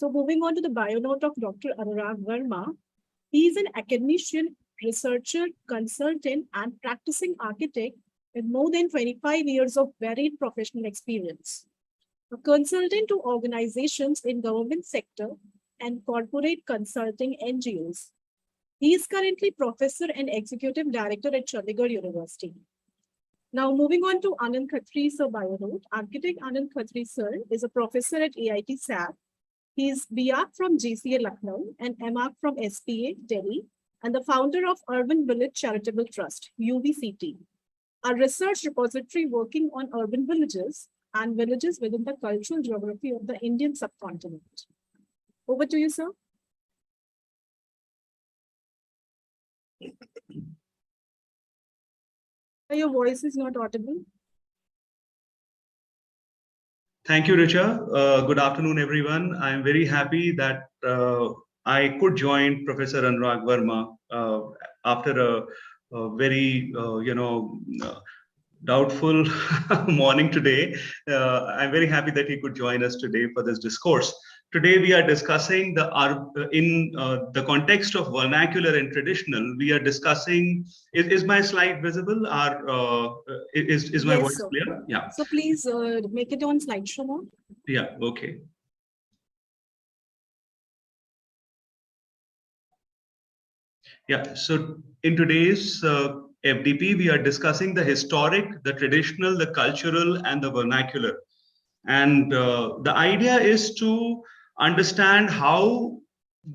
So moving on to the bio note of Dr. Anurag Varma, he is an academician, researcher, consultant, and practicing architect with more than 25 years of varied professional experience. A consultant to organizations in government sector and corporate consulting NGOs. He is currently professor and executive director at Chandigarh University. Now, moving on to Anand Khatri, sir, bio note. Architect Anand Khatri, sir, is a professor at AIT SAP. He is BArch from GCA Lucknow and MArch from SPA Delhi, and the founder of Urban Village Charitable Trust, UVCT, a research repository working on urban villages and villages within the cultural geography of the Indian subcontinent. Over to you, sir. Your voice is not audible. Thank you, Richa. Good afternoon, everyone. I'm very happy that I could join Professor Anurag Varma after a very, doubtful morning today. I'm very happy that he could join us today for this discourse. Today we are discussing in the context of vernacular and traditional. We are discussing. Is my slide visible? Is my voice clear? Yeah. So please make it on slideshow mode. Yeah. Okay. Yeah. So in today's FDP, we are discussing the historic, the traditional, the cultural, and the vernacular. And the idea is to understand how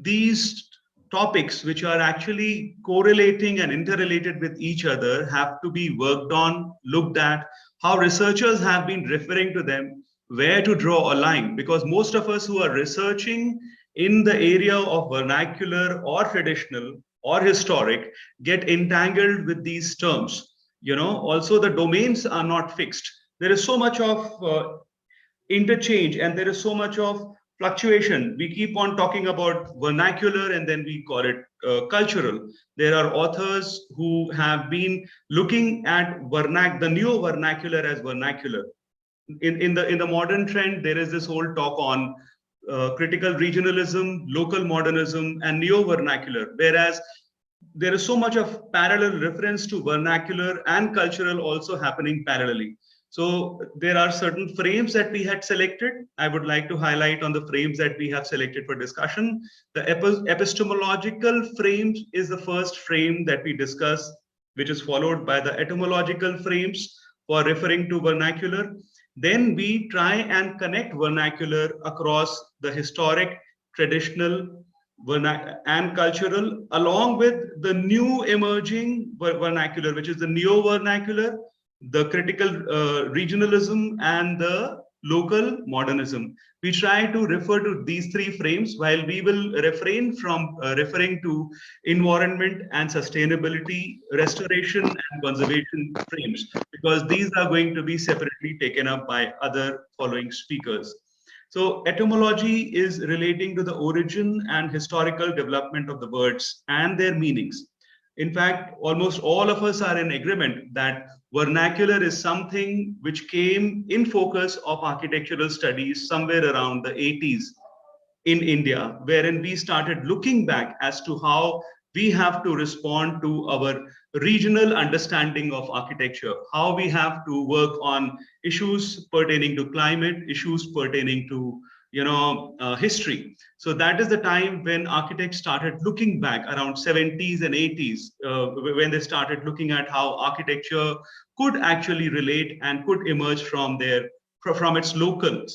these topics, which are actually correlating and interrelated with each other, have to be worked on, looked at, how researchers have been referring to them, where to draw a line. Because most of us who are researching in the area of vernacular or traditional or historic get entangled with these terms. Also the domains are not fixed. There is so much of interchange and there is so much of fluctuation. We keep on talking about vernacular and then we call it cultural. There are authors who have been looking at the neo vernacular as vernacular. In the modern trend, there is this whole talk on critical regionalism, local modernism, and neo vernacular, whereas there is so much of parallel reference to vernacular and cultural also happening parallelly. So there are certain frames that we had selected. I would like to highlight on the frames that we have selected for discussion. The epistemological frame is the first frame that we discuss, which is followed by the etymological frames for referring to vernacular. Then we try and connect vernacular across the historic, traditional, and cultural, along with the new emerging vernacular, which is the neo vernacular, the critical regionalism, and the local modernism. We try to refer to these three frames, while we will refrain from referring to environment and sustainability, restoration and conservation frames, because these are going to be separately taken up by other following speakers. So etymology is relating to the origin and historical development of the words and their meanings. In fact, almost all of us are in agreement that vernacular is something which came in focus of architectural studies somewhere around the 80s in India, wherein we started looking back as to how we have to respond to our regional understanding of architecture, how we have to work on issues pertaining to climate, issues pertaining to history. So that is the time when architects started looking back around 70s and 80s, when they started looking at how architecture could actually relate and could emerge from its local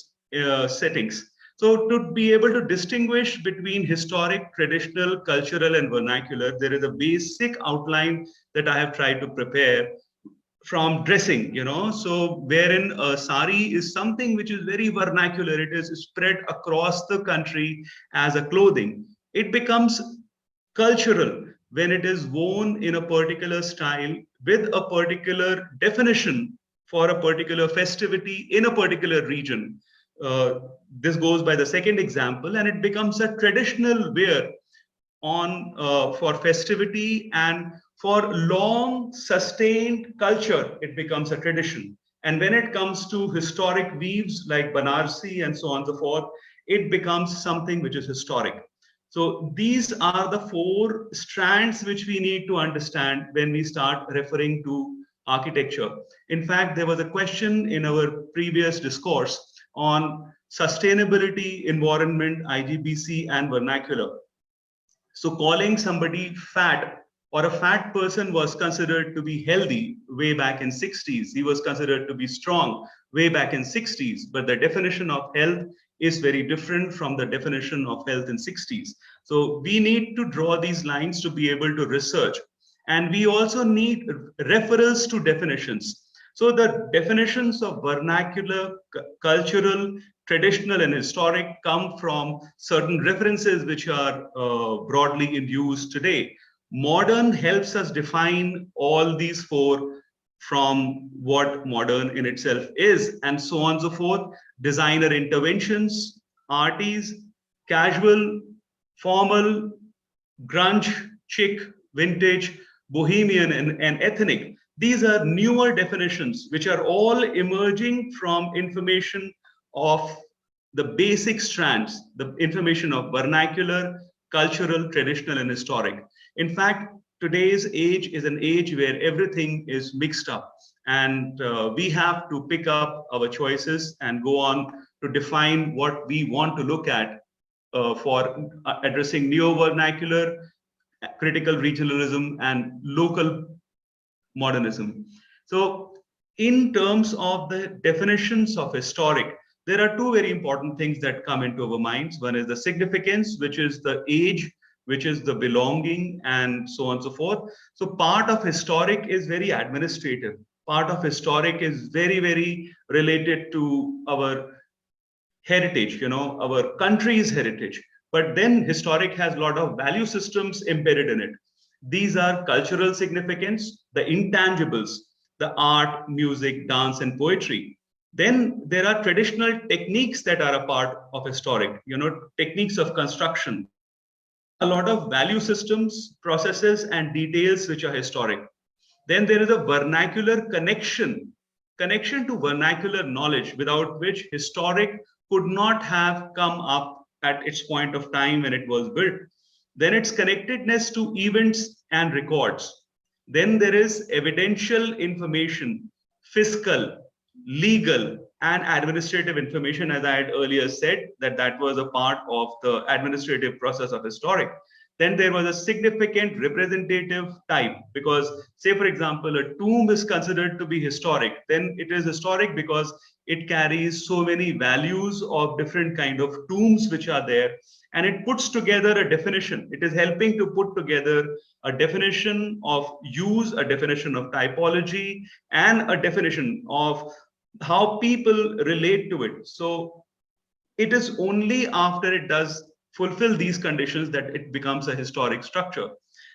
settings. So to be able to distinguish between historic, traditional, cultural, and vernacular, there is a basic outline that I have tried to prepare from dressing, so wherein a sari is something which is very vernacular. It is spread across the country as a clothing. It becomes cultural when it is worn in a particular style with a particular definition for a particular festivity in a particular region. This goes by the second example, and it becomes a traditional wear for festivity and for long sustained culture. It becomes a tradition. And when it comes to historic weaves like Banarsi and so on and so forth, it becomes something which is historic. So these are the four strands which we need to understand when we start referring to architecture. In fact, there was a question in our previous discourse on sustainability, environment, IGBC, and vernacular. So calling somebody fat or a fat person was considered to be healthy way back in 60s. He was considered to be strong way back in 60s. But the definition of health is very different from the definition of health in 60s. So we need to draw these lines to be able to research. And we also need referrals to definitions. So the definitions of vernacular, cultural, traditional, and historic come from certain references which are broadly in use today. Modern helps us define all these four from what modern in itself is, and so on and so forth. Designer interventions, arties, casual, formal, grunge, chic, vintage, bohemian, and ethnic. These are newer definitions which are all emerging from information of the basic strands, the information of vernacular, cultural, traditional, and historic. In fact, today's age is an age where everything is mixed up, and we have to pick up our choices and go on to define what we want to look at for addressing neo vernacular, critical regionalism, and local modernism. So, in terms of the definitions of historic, there are two very important things that come into our minds. One is the significance, which is the age, which is the belonging, and so on and so forth. So, part of historic is very administrative. Part of historic is very, very related to our heritage, our country's heritage. But then historic has a lot of value systems embedded in it. These are cultural significance, the intangibles, the art, music, dance, and poetry. Then there are traditional techniques that are a part of historic, techniques of construction. There are a lot of value systems, processes, and details which are historic. Then there is a vernacular connection to vernacular knowledge, without which historic could not have come up at its point of time when it was built. Then its connectedness to events and records. Then there is evidential information, fiscal, legal, and administrative information, as I had earlier said, that was a part of the administrative process of historic. Then there was a significant representative type, because, say, for example, a tomb is considered to be historic. Then it is historic because it carries so many values of different kind of tombs which are there, and it puts together a definition. It is helping to put together a definition of use, a definition of typology, and a definition of how people relate to it. So it is only after it does fulfill these conditions that it becomes a historic structure.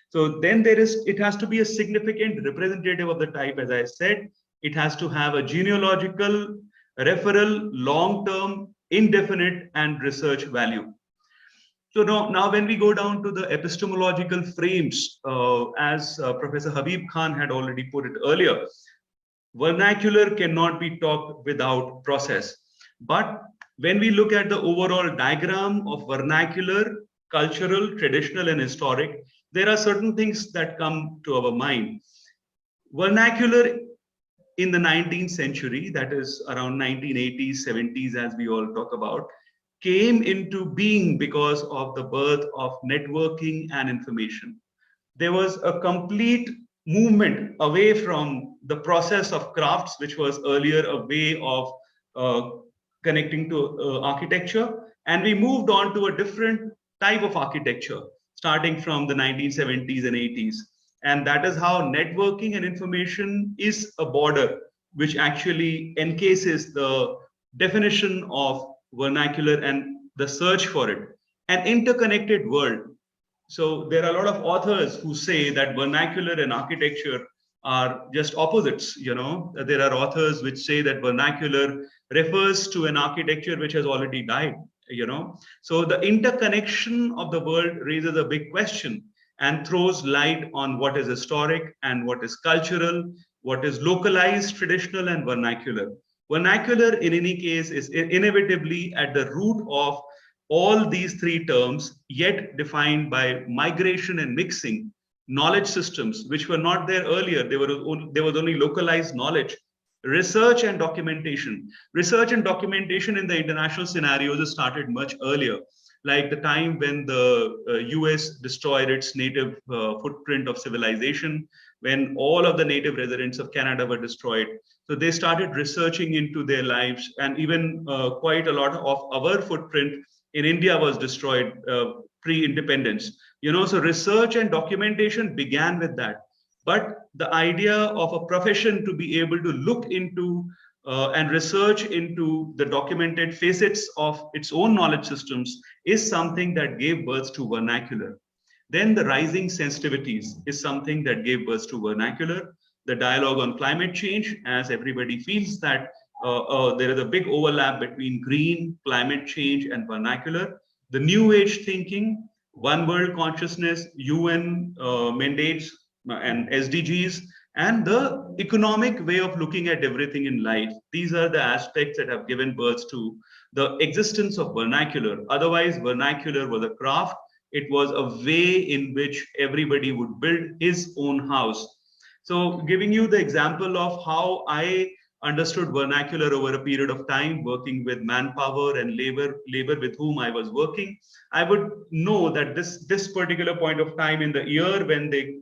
So then it has to be a significant representative of the type, as I said. It has to have a genealogical, referral, long-term, indefinite, and research value. So now when we go down to the epistemological frames, as Professor Habib Khan had already put it earlier, vernacular cannot be taught without process. But when we look at the overall diagram of vernacular, cultural, traditional, and historic, there are certain things that come to our mind. Vernacular in the 19th century, that is around 1980s, 70s, as we all talk about, came into being because of the birth of networking and information. There was a complete movement away from the process of crafts, which was earlier a way of connecting to architecture, and we moved on to a different type of architecture starting from the 1970s and 80s. And that is how networking and information is a border which actually encases the definition of vernacular and the search for it. An interconnected world. So there are a lot of authors who say that vernacular and architecture are just opposites. There are authors which say that vernacular refers to an architecture which has already died. So the interconnection of the world raises a big question and throws light on what is historic and what is cultural, what is localized, traditional, and vernacular. Vernacular, in any case, is inevitably at the root of all these three terms, yet defined by migration and mixing knowledge systems, which were not there earlier. There was only localized knowledge. Research and documentation. Research and documentation in the international scenarios started much earlier, like the time when the US destroyed its native footprint of civilization, when all of the native residents of Canada were destroyed. So they started researching into their lives, and even quite a lot of our footprint in India was destroyed pre-independence. So research and documentation began with that. But the idea of a profession to be able to look into and research into the documented facets of its own knowledge systems is something that gave birth to vernacular. Then the rising sensitivities is something that gave birth to vernacular. The dialogue on climate change, as everybody feels that there is a big overlap between green, climate change, and vernacular. The new age thinking, one world consciousness, UN mandates, and SDGs, and the economic way of looking at everything in life. These are the aspects that have given birth to the existence of vernacular. Otherwise, vernacular was a craft. It was a way in which everybody would build his own house. So giving you the example of how I understood vernacular over a period of time, working with manpower and labor with whom I was working, I would know that this particular point of time in the year when they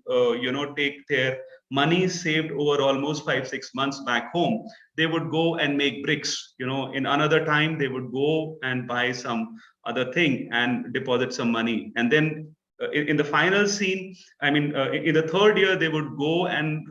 take their money saved over almost 5-6 months back home, they would go and make bricks. In another time they would go and buy some other thing and deposit some money, and then in the final scene, in the third year, they would go and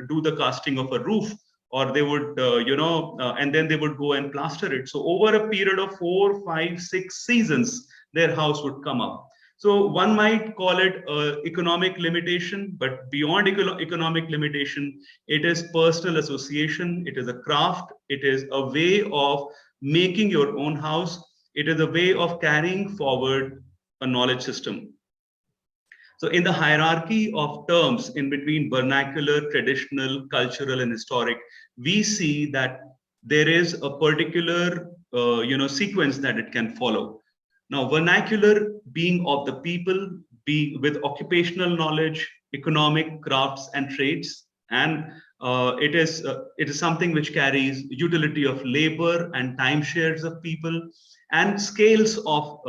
do the casting of a roof, or they would, and then they would go and plaster it. So over a period of 4, 5, 6 seasons, their house would come up. So one might call it economic limitation, but beyond economic limitation, it is personal association. It is a craft. It is a way of making your own house. It is a way of carrying forward a knowledge system. So in the hierarchy of terms in between vernacular, traditional, cultural, and historic, we see that there is a particular sequence that it can follow. Now, vernacular being of the people, being with occupational knowledge, economic, crafts, and trades, and it is something which carries utility of labor and time shares of people, and scales of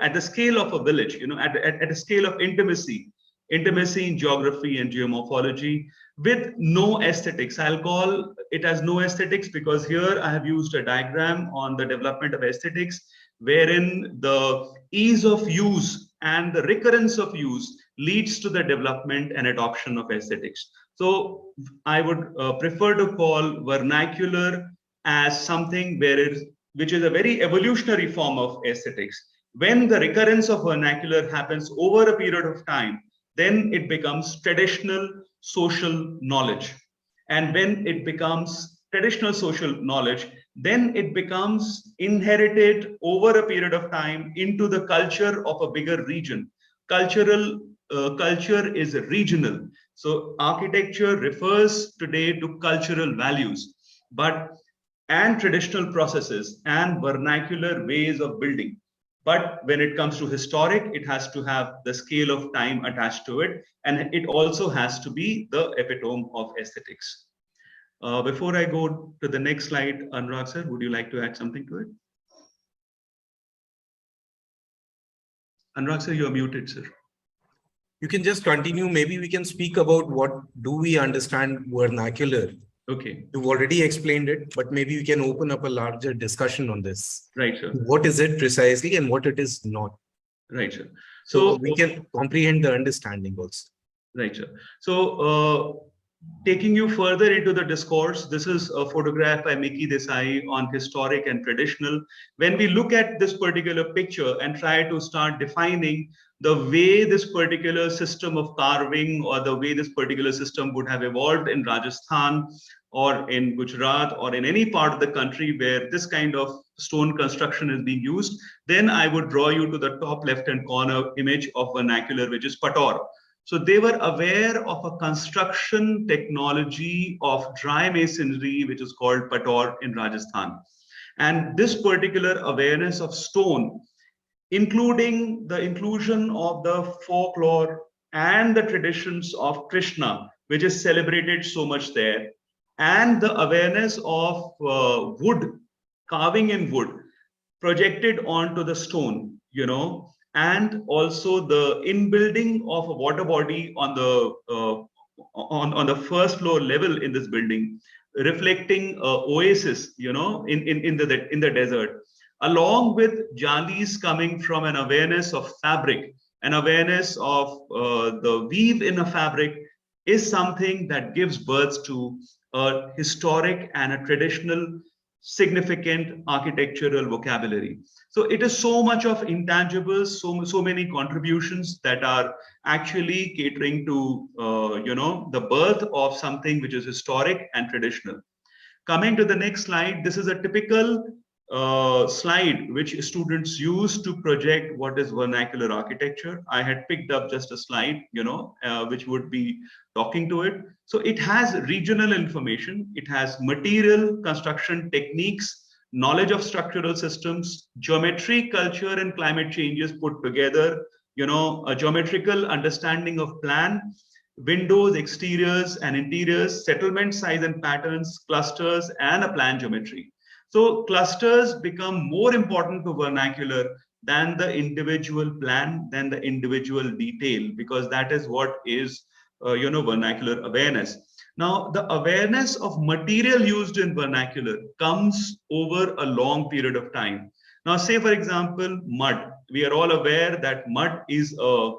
at the scale of a village, at a scale of intimacy in geography and geomorphology, with no aesthetics. I'll call it as no aesthetics because here I have used a diagram on the development of aesthetics, wherein the ease of use and the recurrence of use leads to the development and adoption of aesthetics. So I would prefer to call vernacular as something which is a very evolutionary form of aesthetics. When the recurrence of vernacular happens over a period of time, then it becomes traditional social knowledge. And when it becomes traditional social knowledge, then it becomes inherited over a period of time into the culture of a bigger region. Culture is regional. So architecture refers today to cultural values, and traditional processes and vernacular ways of building. But when it comes to historic, it has to have the scale of time attached to it, and it also has to be the epitome of aesthetics. Before I go to the next slide, Anurag sir, would you like to add something to it? Anurag sir, you are muted, sir. You can just continue. Maybe we can speak about what do we understand vernacular. Okay. You've already explained it, but maybe we can open up a larger discussion on this. Right, sir. What is it precisely and what it is not? Right, sir. So we can comprehend the understanding also. Right, sir. So taking you further into the discourse, this is a photograph by Miki Desai on historic and traditional. When we look at this particular picture and try to start defining the way this particular system of carving or the way this particular system would have evolved in Rajasthan or in Gujarat or in any part of the country where this kind of stone construction is being used, then I would draw you to the top left-hand corner image of vernacular, which is pator. So they were aware of a construction technology of dry masonry, which is called pator in Rajasthan. And this particular awareness of stone including the inclusion of the folklore and the traditions of Krishna, which is celebrated so much there, and the awareness of wood, carving in wood, projected onto the stone, and also the inbuilding of a water body on the on the first floor level in this building, reflecting oasis, in the desert, along with jalis coming from an awareness of fabric, an awareness of the weave in a fabric, is something that gives birth to a historic and a traditional significant architectural vocabulary. So it is so much of intangibles, so many contributions that are actually catering to the birth of something which is historic and traditional. Coming to the next slide, this is a typical slide which students use to project what is vernacular architecture. I had picked up just a slide, which would be talking to it. So it has regional information, it has material construction techniques, knowledge of structural systems, geometry, culture, and climate changes put together, a geometrical understanding of plan, windows, exteriors and interiors, settlement size and patterns, clusters, and a plan geometry. So clusters become more important to vernacular than the individual plan, than the individual detail, because that is what is, vernacular awareness. Now, the awareness of material used in vernacular comes over a long period of time. Now, say, for example, mud. We are all aware that mud is a,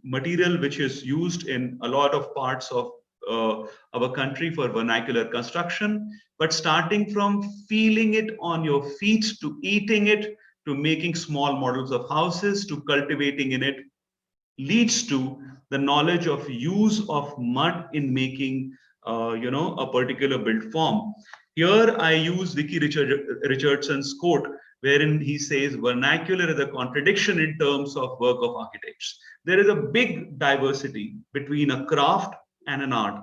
material which is used in a lot of parts of our country for vernacular construction. But starting from feeling it on your feet, to eating it, to making small models of houses, to cultivating in it, leads to the knowledge of use of mud in making, a particular built form. Here I use Vicky Richardson's quote, wherein he says, vernacular is a contradiction in terms of work of architects. There is a big diversity between a craft and an art.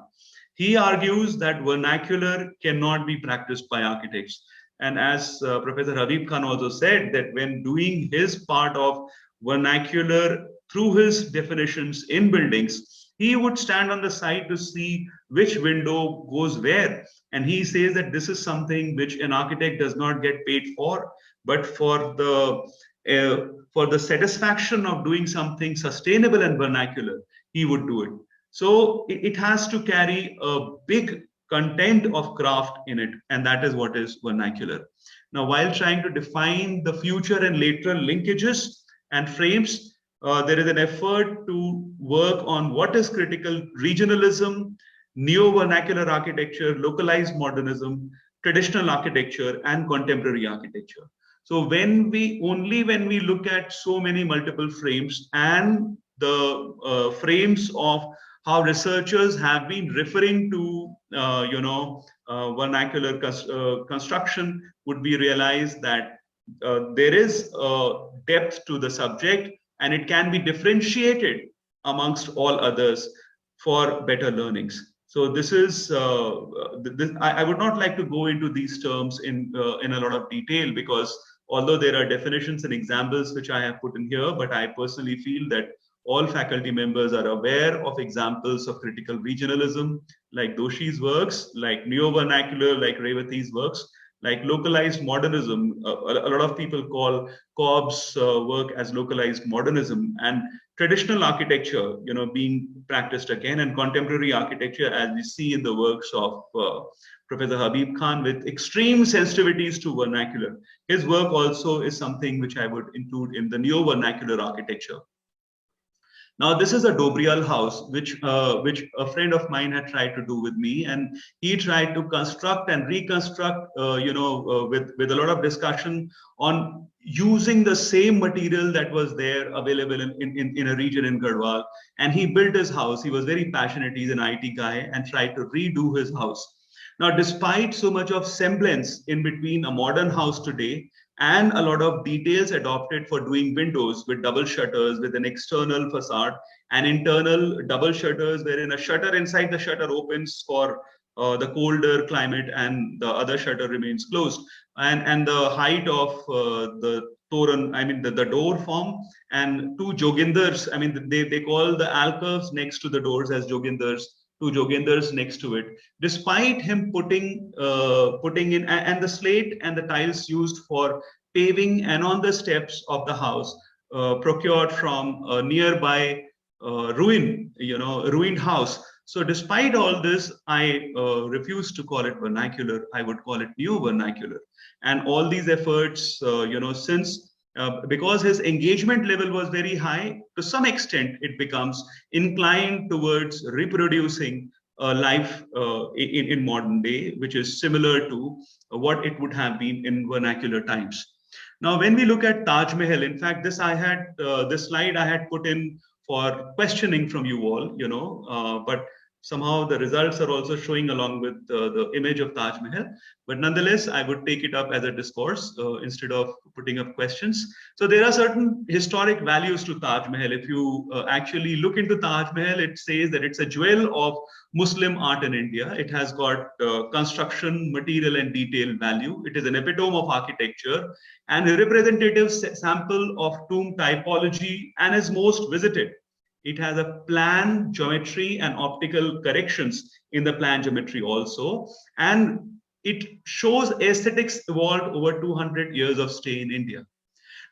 He argues that vernacular cannot be practiced by architects. And as Professor Habib Khan also said, that when doing his part of vernacular through his definitions in buildings, he would stand on the side to see which window goes where. And he says that this is something which an architect does not get paid for, but for the satisfaction of doing something sustainable and vernacular, he would do it. So it has to carry a big content of craft in it, and that is what is vernacular. Now, while trying to define the future and lateral linkages and frames, there is an effort to work on what is critical regionalism, neo-vernacular architecture, localized modernism, traditional architecture, and contemporary architecture. So when we look at so many multiple frames and the frames of how researchers have been referring to, vernacular construction, would be realized that there is depth to the subject, and it can be differentiated amongst all others for better learnings. So this is, I would not like to go into these terms in a lot of detail, because although there are definitions and examples which I have put in here, but I personally feel that all faculty members are aware of examples of critical regionalism, like Doshi's works, like neo-vernacular, like Revati's works, like localized modernism. A lot of people call Cobb's work as localized modernism, and traditional architecture, being practiced again, and contemporary architecture, as we see in the works of Professor Habib Khan, with extreme sensitivities to vernacular. His work also is something which I would include in the neo-vernacular architecture. Now, this is a Dobrial house, which a friend of mine had tried to do with me, and he tried to construct and reconstruct, with a lot of discussion on using the same material that was there available in a region in Garhwal. And he built his house. He was very passionate. He's an IT guy, and tried to redo his house. Now, despite so much of semblance in between a modern house today and a lot of details adopted for doing windows with double shutters, with an external facade and internal double shutters, wherein a shutter inside the shutter opens for the colder climate and the other shutter remains closed. And the height of the toran, I mean the door form, and two jogindars. I mean they call the alcoves next to the doors as jogindars. Two jogindars next to it. Despite him putting in and the slate and the tiles used for paving and on the steps of the house procured from a nearby ruined house. So despite all this, I refuse to call it vernacular. I would call it new vernacular. And all these efforts, since because his engagement level was very high, to some extent it becomes inclined towards reproducing life in modern day, which is similar to what it would have been in vernacular times. Now, when we look at Taj Mahal, in fact, this slide I had put in for questioning from you all, but somehow the results are also showing along with the image of Taj Mahal. But nonetheless, I would take it up as a discourse instead of putting up questions. So there are certain historic values to Taj Mahal. If you actually look into Taj Mahal, it says that it's a jewel of Muslim art in India. It has got construction, material, and detail value. It is an epitome of architecture and a representative sample of tomb typology and is most visited. It has a plan geometry and optical corrections in the plan geometry also. And it shows aesthetics evolved over 200 years of stay in India.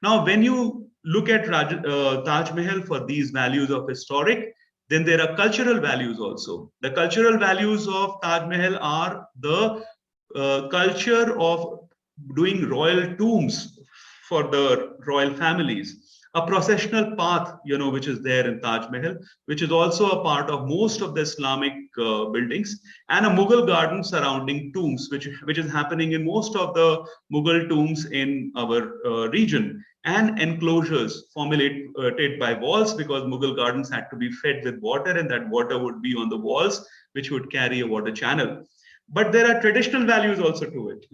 Now, when you look at Taj Mahal for these values of historic, then there are cultural values also. The cultural values of Taj Mahal are the culture of doing royal tombs for the royal families, a processional path, which is there in Taj Mahal, which is also a part of most of the Islamic buildings, and a Mughal garden surrounding tombs, which is happening in most of the Mughal tombs in our region, and enclosures formulated by walls, because Mughal gardens had to be fed with water, and that water would be on the walls, which would carry a water channel. But there are traditional values also to it,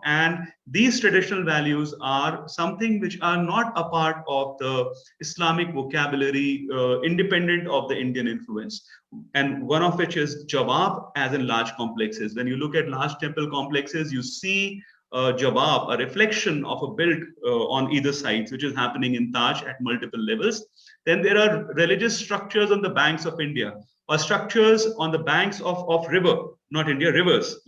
and these traditional values are something which are not a part of the Islamic vocabulary, independent of the Indian influence. And one of which is jawab, as in large complexes. When you look at large temple complexes, you see jawab, a reflection of a build on either sides, which is happening in Taj at multiple levels. Then there are religious structures on the banks of India, or structures on the banks of river, not India, rivers,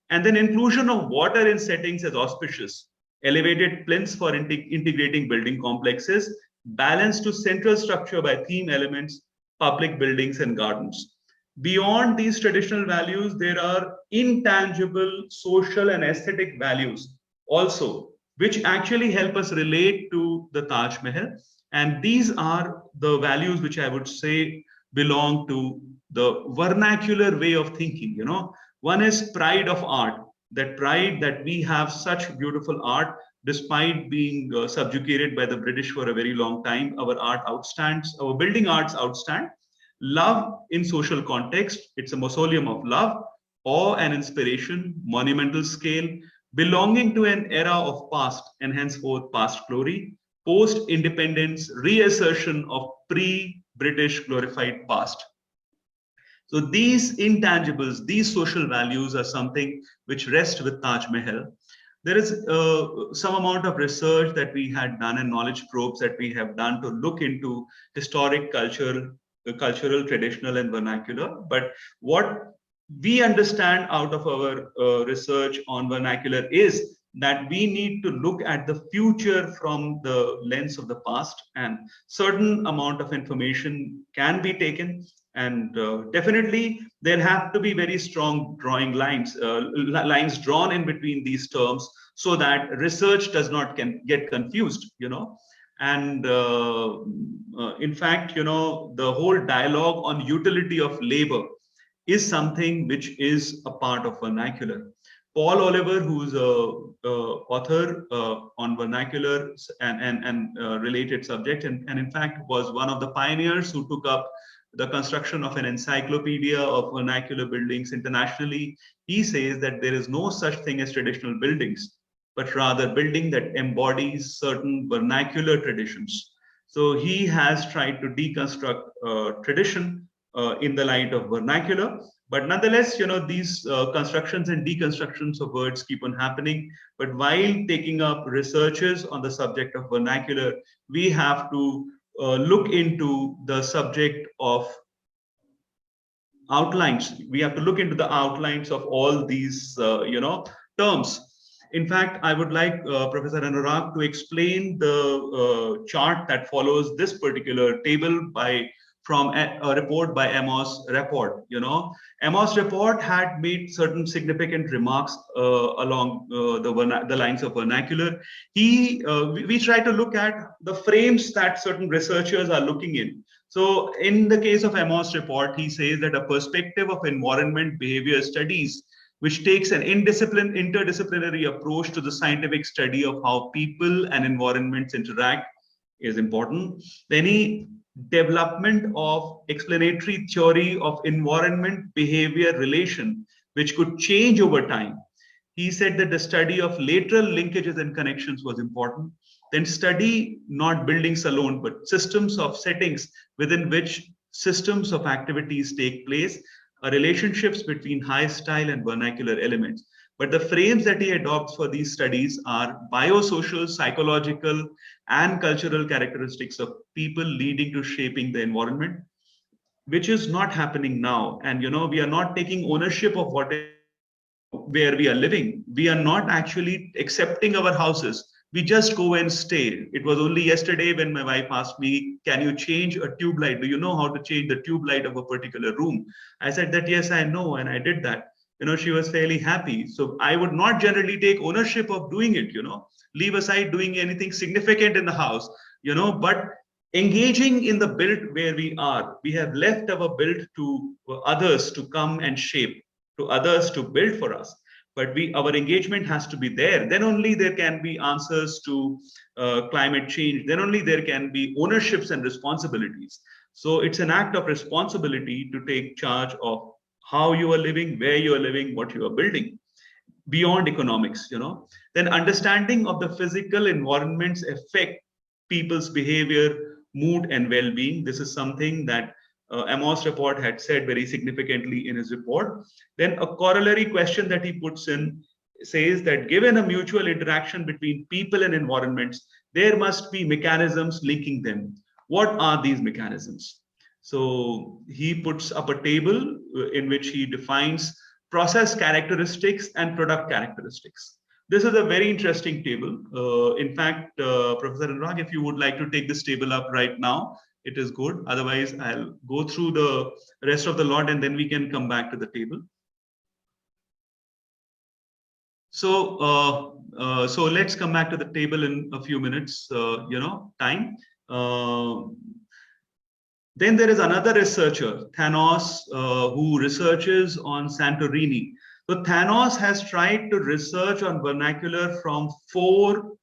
and then inclusion of water in settings as auspicious, elevated plinths for integrating building complexes, balance to central structure by theme elements, public buildings and gardens. Beyond these traditional values, there are intangible social and aesthetic values also, which actually help us relate to the Taj Mahal. And these are the values which I would say belong to the vernacular way of thinking. One is pride of art, that pride that we have such beautiful art despite being subjugated by the British for a very long time. Our art outstands, our building arts outstand. Love in social context, it's a mausoleum of love, awe and inspiration, monumental scale, belonging to an era of past and henceforth past glory, post-independence, reassertion of pre-British glorified past. So these intangibles, these social values are something which rest with Taj Mahal. There is some amount of research that we had done and knowledge probes that we have done to look into historic cultural, traditional and vernacular. But what we understand out of our research on vernacular is that we need to look at the future from the lens of the past, and certain amount of information can be taken, and definitely there have to be very strong drawing lines drawn in between these terms, so that research does not get confused, and in fact, the whole dialogue on utility of labor is something which is a part of vernacular. Paul Oliver, who's a author on vernacular and related subjects, and in fact was one of the pioneers who took up the construction of an encyclopedia of vernacular buildings internationally. He says that there is no such thing as traditional buildings, but rather building that embodies certain vernacular traditions. So he has tried to deconstruct tradition in the light of vernacular. But nonetheless, these constructions and deconstructions of words keep on happening. But while taking up researches on the subject of vernacular, we have to look into the subject of outlines. We have to look into the outlines of all these, terms. In fact, I would like Professor Anurag to explain the chart that follows this particular table from a report by Amos Report. Amos Report had made certain significant remarks along the lines of vernacular. We try to look at the frames that certain researchers are looking in. So in the case of Amos Report, he says that a perspective of environment behavior studies, which takes an interdisciplinary approach to the scientific study of how people and environments interact, is important. Any development of explanatory theory of environment behavior relation, which could change over time. He said that the study of lateral linkages and connections was important. Then study not buildings alone, but systems of settings within which systems of activities take place, relationships between high style and vernacular elements. But the frames that he adopts for these studies are biosocial, psychological, and cultural characteristics of people leading to shaping the environment, which is not happening now. And we are not taking ownership of where we are living. We are not actually accepting our houses. We just go and stay. It was only yesterday when my wife asked me, can you change a tube light? Do you know how to change the tube light of a particular room? I said that, yes, I know. And I did that. She was fairly happy. So I would not generally take ownership of doing it, leave aside doing anything significant in the house, but engaging in the build where we are. We have left our build to others to come and shape, to others to build for us. But our engagement has to be there. Then only there can be answers to climate change. Then only there can be ownerships and responsibilities. So it's an act of responsibility to take charge of how you are living, where you are living, what you are building, beyond economics. Then understanding of the physical environments affect people's behavior, mood, and well-being. This is something that Amos Report had said very significantly in his report. Then a corollary question that he puts in says that given a mutual interaction between people and environments, there must be mechanisms linking them. What are these mechanisms? So he puts up a table in which he defines process characteristics and product characteristics. This is a very interesting table. In fact, Professor Anurag, if you would like to take this table up right now, it is good. Otherwise, I'll go through the rest of the lot and then we can come back to the table. So, so let's come back to the table in a few minutes, time. Then there is another researcher, Thanos, who researches on Santorini. So Thanos has tried to research on vernacular from four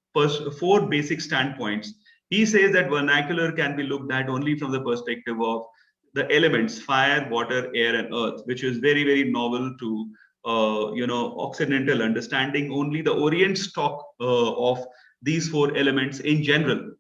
basic standpoints. He says that vernacular can be looked at only from the perspective of the elements, fire, water, air, and earth, which is very, very novel to Occidental understanding. Only the Orients talk of these four elements in general,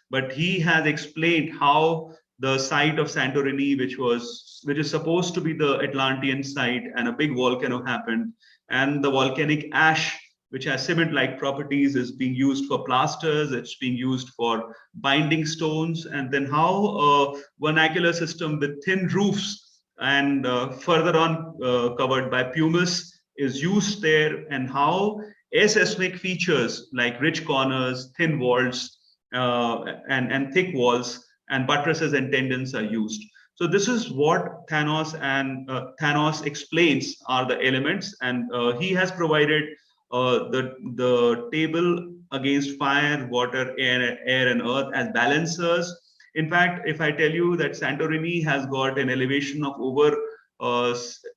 but he has explained how the site of Santorini, which is supposed to be the Atlantean site, and a big volcano happened, and the volcanic ash, which has cement-like properties, is being used for plasters, it's being used for binding stones, and then how a vernacular system with thin roofs and further on covered by pumice is used there, and how aseismic features like rich corners, thin walls, and thick walls, and buttresses and tendons are used. So this is what Thanos explains are the elements, and he has provided the table against fire, water, air, and earth as balancers. In fact, if I tell you that Santorini has got an elevation of over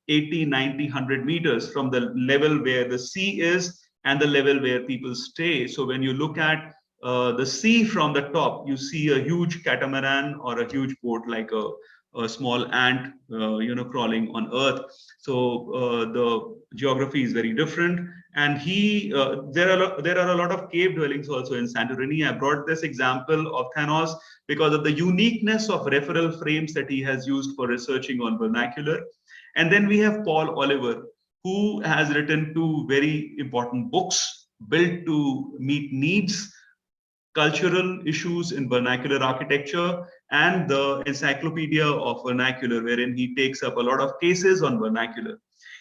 80, 90, 100 meters from the level where the sea is and the level where people stay. So when you look at the sea from the top, you see a huge catamaran or a huge boat like a small ant, crawling on earth. So the geography is very different. And there are a lot of cave dwellings also in Santorini. I brought this example of Thanos because of the uniqueness of referral frames that he has used for researching on vernacular. And then we have Paul Oliver, who has written two very important books built to meet needs, cultural issues in vernacular architecture, and the Encyclopedia of Vernacular, wherein he takes up a lot of cases on vernacular.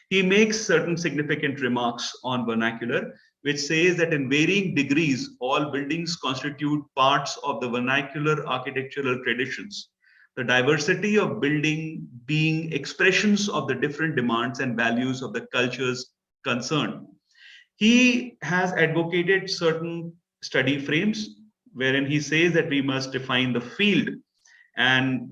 He makes certain significant remarks on vernacular, which says that in varying degrees, all buildings constitute parts of the vernacular architectural traditions. The diversity of building being expressions of the different demands and values of the cultures concerned. He has advocated certain study frames wherein he says that we must define the field, and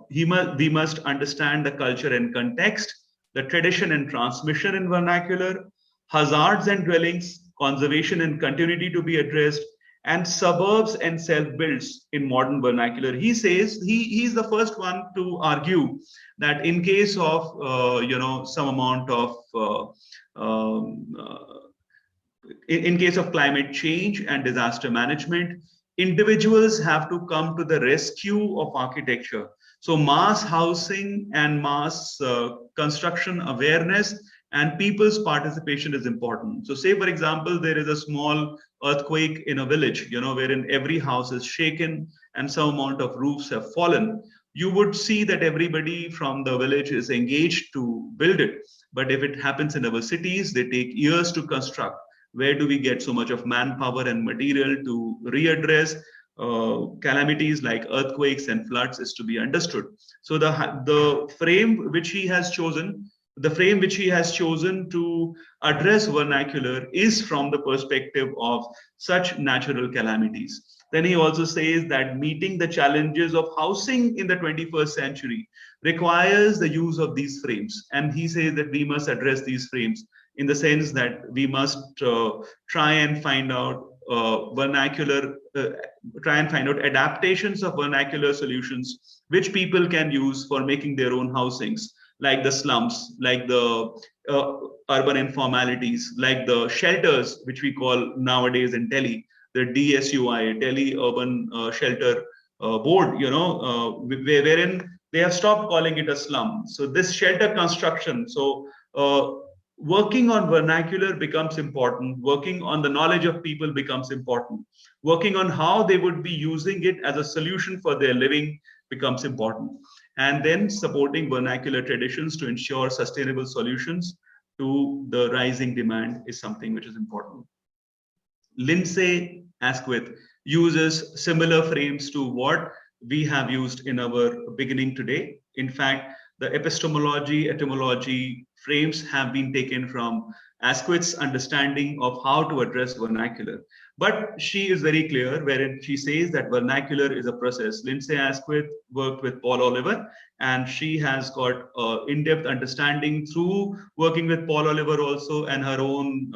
we must understand the culture and context, the tradition and transmission in vernacular, hazards and dwellings, conservation and continuity to be addressed, and suburbs and self-builds in modern vernacular. He says he's the first one to argue that in case of some amount of um, uh, in case of climate change and disaster management, individuals have to come to the rescue of architecture. So mass housing and mass construction awareness and people's participation is important. So say, for example, there is a small earthquake in a village, wherein every house is shaken and some amount of roofs have fallen. You would see that everybody from the village is engaged to build it. But if it happens in our cities, they take years to construct. Where do we get so much of manpower and material to readdress calamities like earthquakes and floods is to be understood. So the frame which he has chosen, to address vernacular is from the perspective of such natural calamities. Then he also says that meeting the challenges of housing in the 21st century requires the use of these frames. And he says that we must address these frames in the sense that we must try and find out adaptations of vernacular solutions which people can use for making their own housings, like the slums, like the urban informalities, like the shelters, which we call nowadays in Delhi, the DSUI, Delhi Urban Shelter Board, wherein they have stopped calling it a slum. So this shelter construction, working on vernacular becomes important. Working on the knowledge of people becomes important. Working on how they would be using it as a solution for their living becomes important. And then supporting vernacular traditions to ensure sustainable solutions to the rising demand is something which is important. Lindsay Asquith uses similar frames to what we have used in our beginning today. In fact, the etymology frames have been taken from Asquith's understanding of how to address vernacular. But she is very clear wherein she says that vernacular is a process. Lindsay Asquith worked with Paul Oliver, and she has got in-depth understanding through working with Paul Oliver also and her own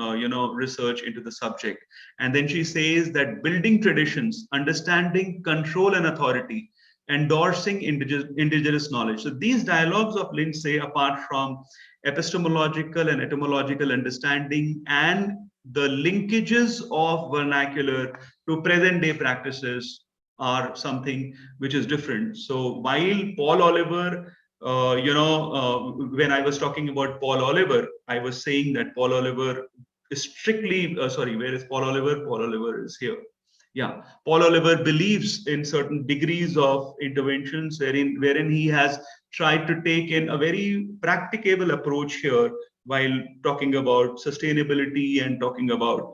research into the subject. And then she says that building traditions, understanding control and authority, endorsing indigenous knowledge. So these dialogues of Lindsay, apart from epistemological and etymological understanding and the linkages of vernacular to present day practices, are something which is different. So while Paul Oliver, when I was talking about Paul Oliver, I was saying that Paul Oliver is strictly, where is Paul Oliver? Paul Oliver is here. Yeah, Paul Oliver believes in certain degrees of interventions wherein he has tried to take in a very practicable approach here while talking about sustainability and talking about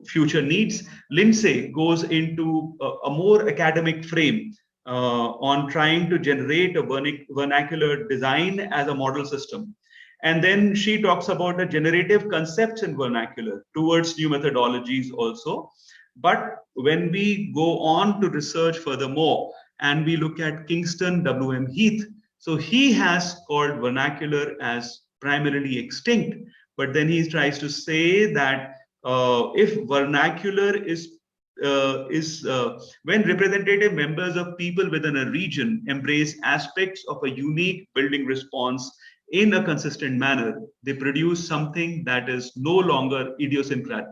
future needs. Lindsay goes into a more academic frame on trying to generate a vernacular design as a model system. And then she talks about the generative concepts in vernacular towards new methodologies also. But when we go on to research furthermore and we look at Kingston W.M. Heath, so he has called vernacular as primarily extinct, but then he tries to say that if vernacular is when representative members of people within a region embrace aspects of a unique building response in a consistent manner, they produce something that is no longer idiosyncratic.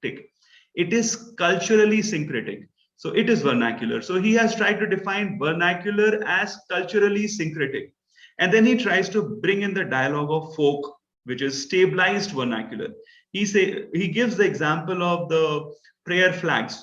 It is culturally syncretic. So it is vernacular. So he has tried to define vernacular as culturally syncretic. And then he tries to bring in the dialogue of folk, which is stabilized vernacular. He gives the example of the prayer flags,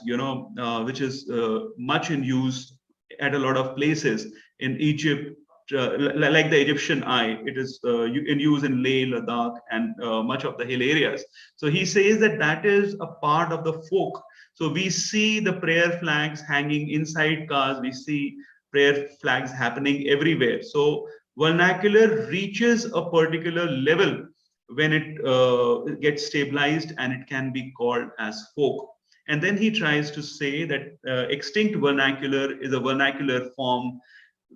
which is much in use at a lot of places in Egypt, like the Egyptian eye. It is in use in Leh, Ladakh, and much of the hill areas. So he says that that is a part of the folk. So we see the prayer flags hanging inside cars. We see prayer flags happening everywhere. So vernacular reaches a particular level when it gets stabilized and it can be called as folk. And then he tries to say that extinct vernacular is a vernacular form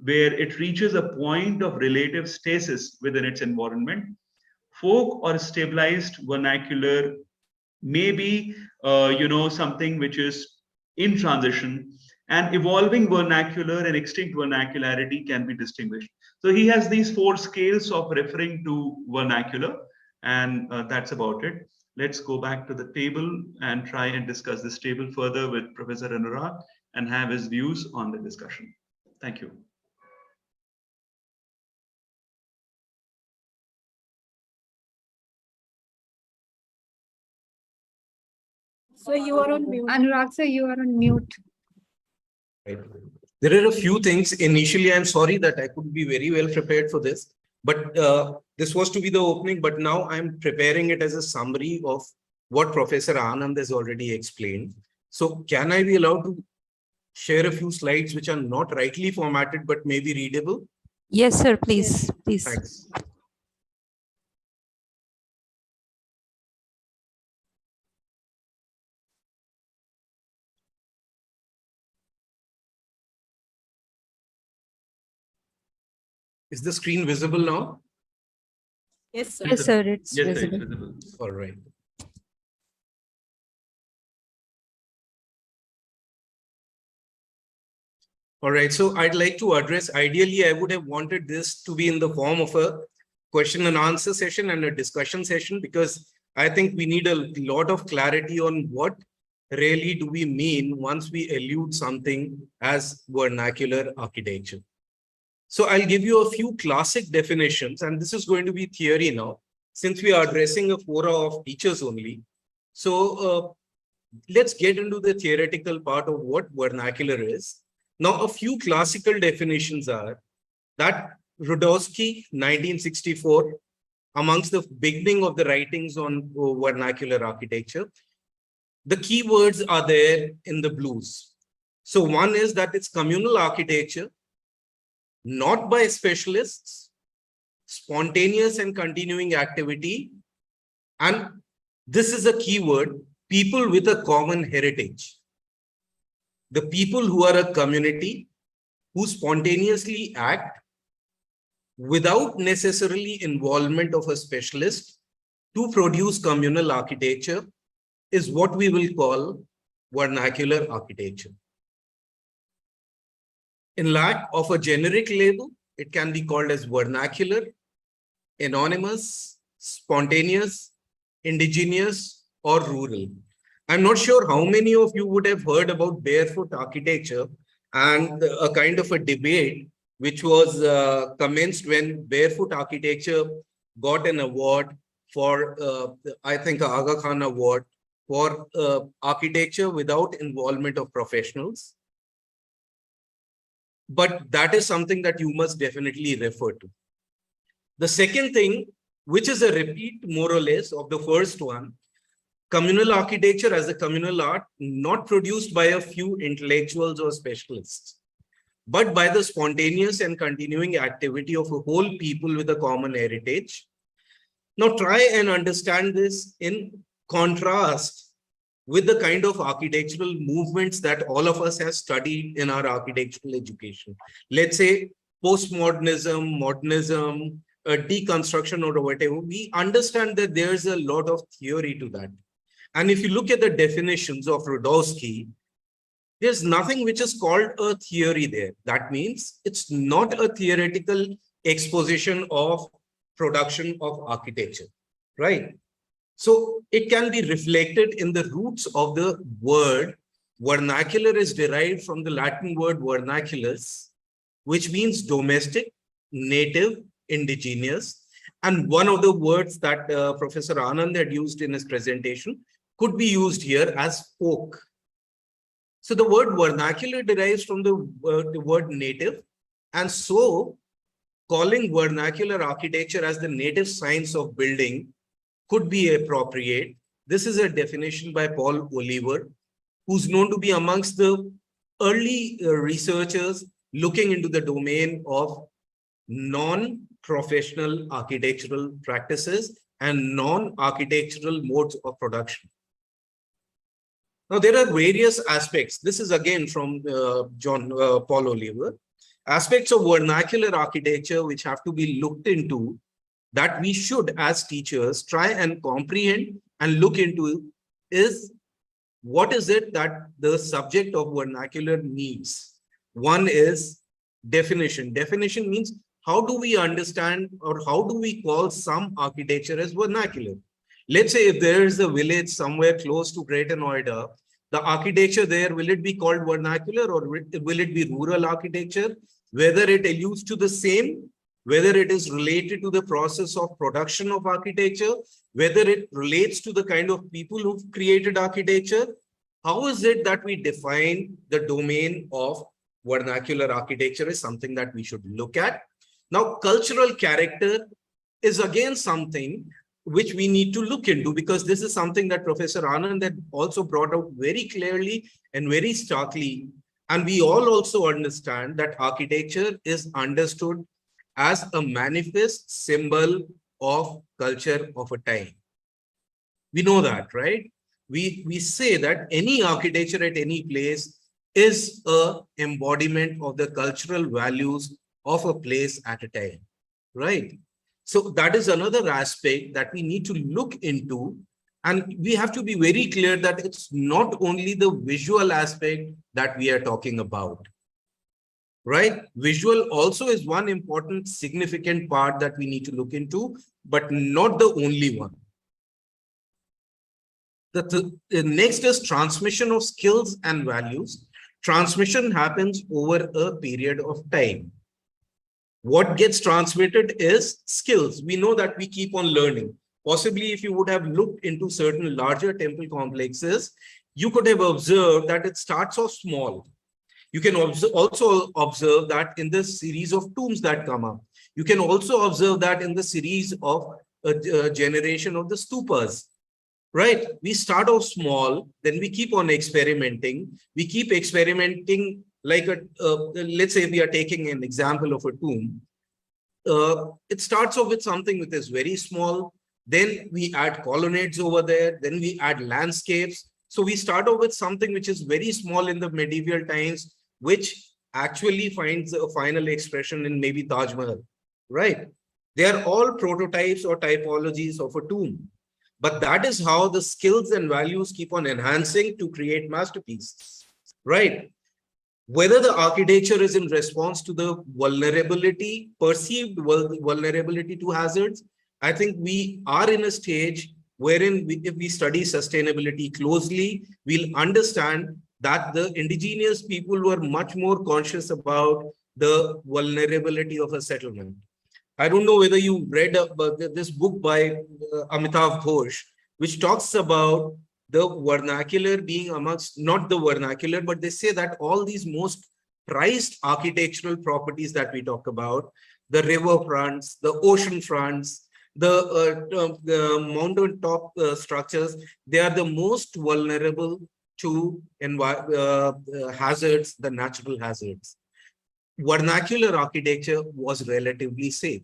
where it reaches a point of relative stasis within its environment. Folk or stabilized vernacular may be, something which is in transition, and evolving vernacular and extinct vernacularity can be distinguished. So he has these four scales of referring to vernacular, and that's about it. Let's go back to the table and try and discuss this table further with Professor Anurag and have his views on the discussion. Thank you. So you are on mute. Anurag, sir, you are on mute. Right. There are a few things. Initially, I'm sorry that I couldn't be very well prepared for this, but this was to be the opening, but now I'm preparing it as a summary of what Professor Anand has already explained. So can I be allowed to share a few slides which are not rightly formatted, but maybe readable? Yes, sir, please. Please. Thanks. Is the screen visible now? Yes, sir. Yes, sir, it's Yes, visible. it's visible. All right. All right, so I'd like to address, ideally, I would have wanted this to be in the form of a question and answer session and a discussion session, because I think we need a lot of clarity on what really do we mean once we allude something as vernacular architecture. So I'll give you a few classic definitions, and this is going to be theory now, since we are addressing a fora of teachers only. So let's get into the theoretical part of what vernacular is. Now, a few classical definitions are that Rudowski, 1964, amongst the beginning of the writings on vernacular architecture, the key words are there in the blues. So one is that it's communal architecture, not by specialists, spontaneous and continuing activity, and this is a key word, people with a common heritage. The people who are a community who spontaneously act without necessarily involvement of a specialist to produce communal architecture is what we will call vernacular architecture. In lack of a generic label, it can be called as vernacular, anonymous, spontaneous, indigenous, or rural. I'm not sure how many of you would have heard about barefoot architecture and a kind of a debate which was commenced when barefoot architecture got an award for, I think, Aga Khan Award for architecture without involvement of professionals. But that is something that you must definitely refer to. The second thing, which is a repeat more or less of the first one, communal architecture as a communal art, not produced by a few intellectuals or specialists, but by the spontaneous and continuing activity of a whole people with a common heritage. Now try and understand this in contrast with the kind of architectural movements that all of us have studied in our architectural education. Let's say postmodernism, modernism, deconstruction or whatever. We understand that there's a lot of theory to that. And if you look at the definitions of Rudowski, there's nothing which is called a theory there. That means it's not a theoretical exposition of production of architecture, right? So it can be reflected in the roots of the word. Vernacular is derived from the Latin word vernaculus, which means domestic, native, indigenous. And one of the words that Professor Anand had used in his presentation could be used here as folk. So the word vernacular derives from the word native. And so calling vernacular architecture as the native science of building could be appropriate. This is a definition by Paul Oliver, who's known to be amongst the early researchers looking into the domain of non-professional architectural practices and non-architectural modes of production. Now, there are various aspects. This is again from Paul Oliver. Aspects of vernacular architecture which have to be looked into, that we should as teachers try and comprehend and look into, is what is it that the subject of vernacular needs. One is definition. Definition means how do we understand or how do we call some architecture as vernacular? Let's say if there is a village somewhere close to Greater Noida, the architecture there, will it be called vernacular or will it be rural architecture? Whether it alludes to the same, whether it is related to the process of production of architecture, whether it relates to the kind of people who've created architecture, how is it that we define the domain of vernacular architecture is something that we should look at. Now, cultural character is again something which we need to look into, because this is something that Professor Anand had also brought out very clearly and very starkly. And we all also understand that architecture is understood as a manifest symbol of culture of a time. We know that, right? We say that any architecture at any place is an embodiment of the cultural values of a place at a time, right? So that is another aspect that we need to look into. And we have to be very clear that it's not only the visual aspect that we are talking about, right? Visual also is one important, significant part that we need to look into, but not the only one. The next is transmission of skills and values. Transmission happens over a period of time. What gets transmitted is skills. We know that we keep on learning. Possibly if you would have looked into certain larger temple complexes, you could have observed that it starts off small. You can also observe that in the series of tombs that come up. You can also observe that in the series of generation of the stupas, right? We start off small, then we keep on experimenting. We keep experimenting like let's say we are taking an example of a tomb. It starts off with something which is very small. Then we add colonnades over there. Then we add landscapes. So we start off with something which is very small in the medieval times, which actually finds a final expression in maybe Taj Mahal, right? They are all prototypes or typologies of a tomb. But that is how the skills and values keep on enhancing to create masterpieces, right? Whether the architecture is in response to the vulnerability, perceived vulnerability to hazards, I think we are in a stage wherein if we study sustainability closely, we'll understand that the indigenous people were much more conscious about the vulnerability of a settlement. I don't know whether you read this book by Amitav Ghosh, which talks about the vernacular being amongst, not the vernacular, but they say that all these most prized architectural properties that we talk about, the river fronts, the ocean fronts, the mountain top structures, they are the most vulnerable to hazards, the natural hazards. Vernacular architecture was relatively safe.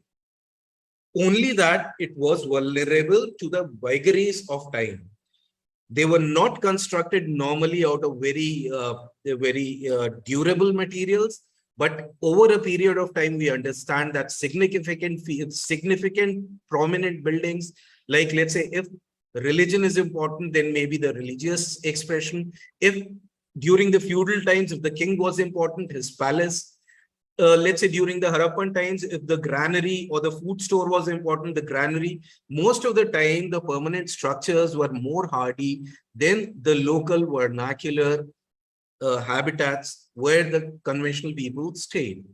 Only that it was vulnerable to the vagaries of time. They were not constructed normally out of very durable materials, but over a period of time, we understand that significant prominent buildings, like let's say if religion is important, then maybe the religious expression. If during the feudal times, if the king was important, his palace, let's say during the Harappan times, if the granary or the food store was important, the granary, most of the time, the permanent structures were more hardy than the local vernacular habitats where the conventional people stayed.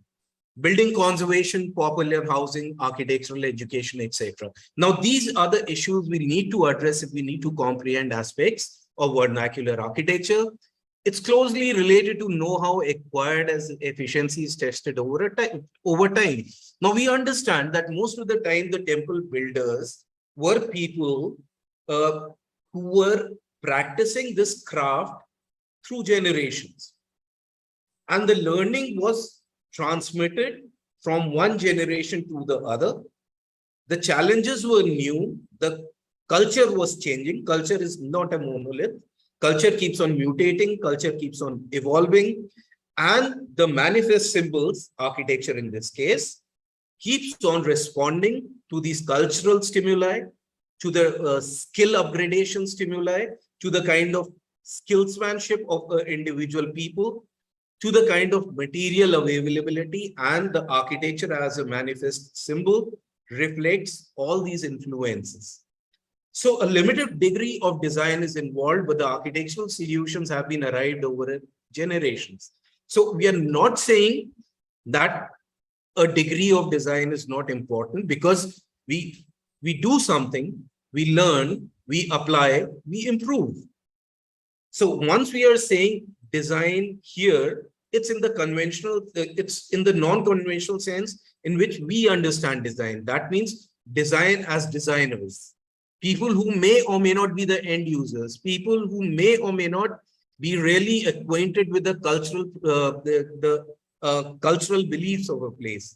Building conservation, popular housing, architectural education, etc. Now, these are the issues we need to address if we need to comprehend aspects of vernacular architecture. It's closely related to know-how acquired as efficiency is tested over time. Now, we understand that most of the time, the temple builders were people who were practicing this craft through generations. And the learning was transmitted from one generation to the other. The challenges were new. The culture was changing. Culture is not a monolith. Culture keeps on mutating. Culture keeps on evolving. And the manifest symbols, architecture in this case, keeps on responding to these cultural stimuli, to the skill upgradation stimuli, to the kind of skillsmanship of individual people, to the kind of material availability, and the architecture as a manifest symbol reflects all these influences. So a limited degree of design is involved, but the architectural solutions have been arrived over generations. So we are not saying that a degree of design is not important, because we do something, we learn, we apply, we improve. So once we are saying design here, it's in the conventional, it's in the non-conventional sense in which we understand design. That means design as designers, people who may or may not be the end users, people who may or may not be really acquainted with the cultural beliefs of a place,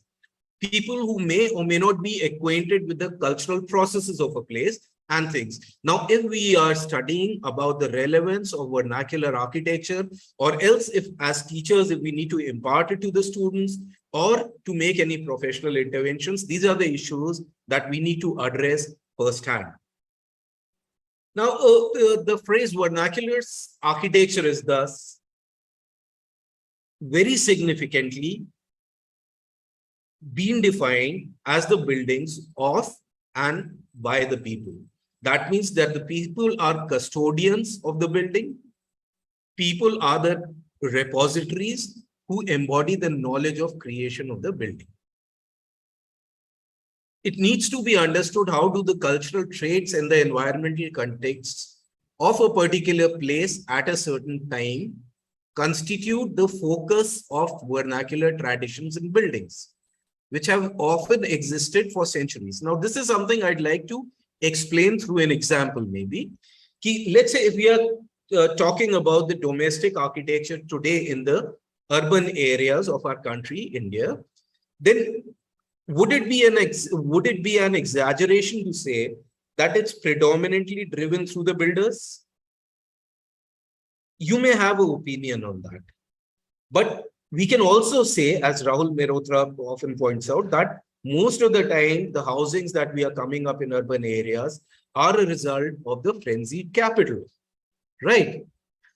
people who may or may not be acquainted with the cultural processes of a place and things. Now, if we are studying about the relevance of vernacular architecture, or else if as teachers, if we need to impart it to the students or to make any professional interventions, these are the issues that we need to address firsthand. Now, the phrase vernacular architecture is thus very significantly being defined as the buildings of and by the people. That means that the people are custodians of the building. People are the repositories who embody the knowledge of creation of the building. It needs to be understood how do the cultural traits and the environmental contexts of a particular place at a certain time constitute the focus of vernacular traditions in buildings, which have often existed for centuries. Now, this is something I'd like to explain through an example, maybe. Let's say if we are talking about the domestic architecture today in the urban areas of our country, India, then would it be an exaggeration to say that it's predominantly driven through the builders? You may have an opinion on that. But we can also say, as Rahul Mehrotra often points out, that most of the time, the housings that we are coming up in urban areas are a result of the frenzied capital, right?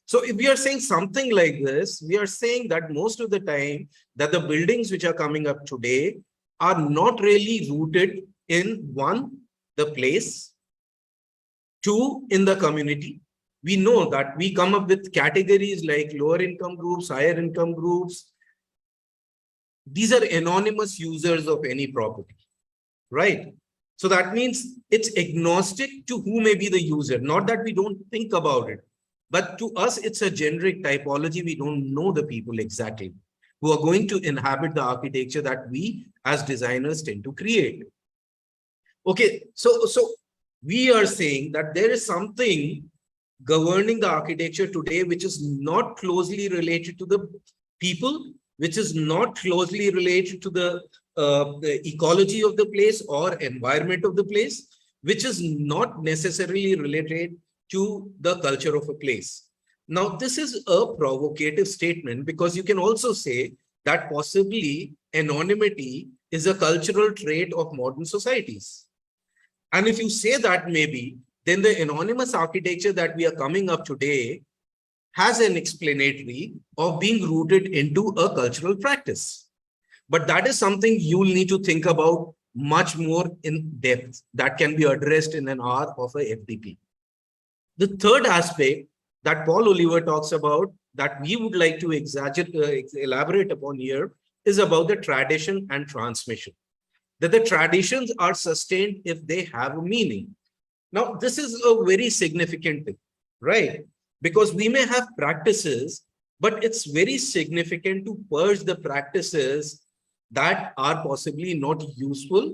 So if we are saying something like this, we are saying that most of the time that the buildings which are coming up today are not really rooted in one, the place, two, in the community. We know that we come up with categories like lower income groups, higher income groups. These are anonymous users of any property, right? So that means it's agnostic to who may be the user, not that we don't think about it, but to us, it's a generic typology. We don't know the people exactly who are going to inhabit the architecture that we as designers tend to create. Okay, so we are saying that there is something governing the architecture today which is not closely related to the people, which is not closely related to the ecology of the place or environment of the place, which is not necessarily related to the culture of a place. Now, this is a provocative statement because you can also say that possibly anonymity is a cultural trait of modern societies. And if you say that maybe, then the anonymous architecture that we are coming up today has an explanatory of being rooted into a cultural practice. But that is something you'll need to think about much more in depth. That can be addressed in an hour of a FDP. The third aspect that Paul Oliver talks about that we would like to elaborate upon here is about the tradition and transmission. That the traditions are sustained if they have a meaning. Now, this is a very significant thing, right? Because we may have practices, but it's very significant to purge the practices that are possibly not useful.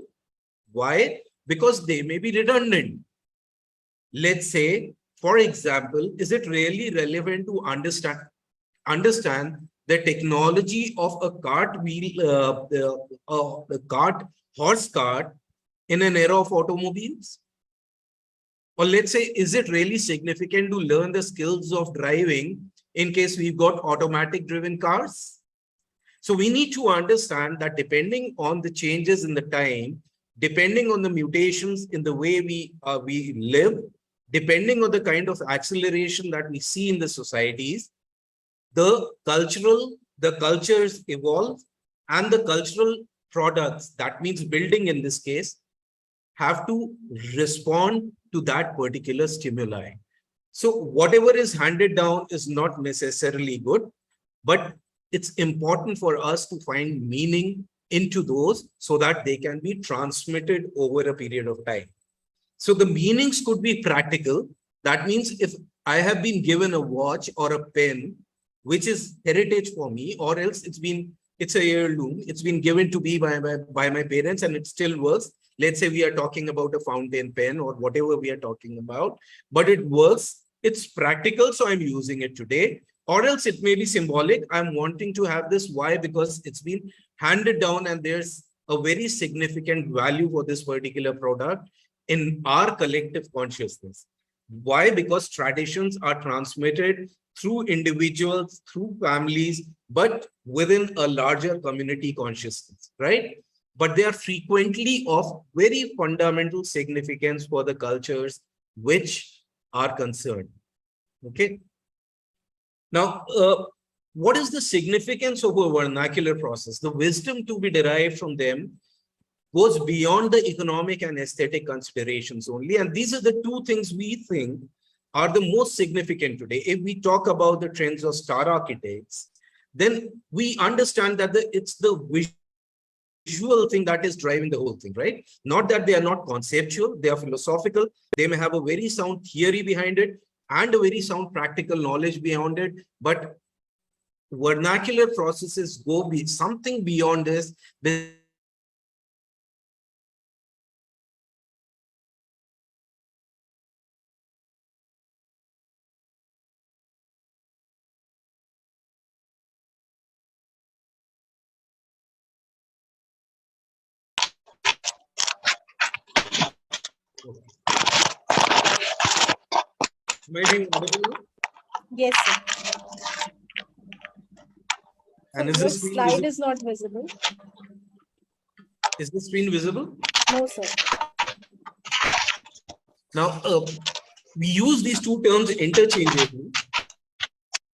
Why? Because they may be redundant. Let's say, for example, is it really relevant to understand the technology of a cart wheel, horse cart in an era of automobiles? Or let's say, is it really significant to learn the skills of driving in case we've got automatic driven cars? So we need to understand that depending on the changes in the time, depending on the mutations in the way we live, depending on the kind of acceleration that we see in the societies, the cultures evolve, and the cultural products, that means building in this case, have to respond to that particular stimuli. So whatever is handed down is not necessarily good, but it's important for us to find meaning into those so that they can be transmitted over a period of time. So the meanings could be practical. That means if I have been given a watch or a pen, which is heritage for me, or else it's a heirloom, it's been given to me by my parents and it still works. Let's say we are talking about a fountain pen or whatever we are talking about, but it works, it's practical, so I'm using it today. Or else it may be symbolic. I'm wanting to have this. Why? Because it's been handed down and there's a very significant value for this particular product in our collective consciousness. Why? Because traditions are transmitted through individuals, through families, but within a larger community consciousness, right? But they are frequently of very fundamental significance for the cultures which are concerned. Okay. Now, what is the significance of a vernacular process? The wisdom to be derived from them goes beyond the economic and aesthetic considerations only. And these are the two things we think are the most significant today. If we talk about the trends of star architects, then we understand that it's the visual thing that is driving the whole thing, right? Not that they are not conceptual, they are philosophical. They may have a very sound theory behind it and a very sound practical knowledge beyond it, but vernacular processes go something beyond this. Maybe. Yes, sir. And So your slide is not visible. Is the screen visible? No, sir. Now, we use these two terms interchangeably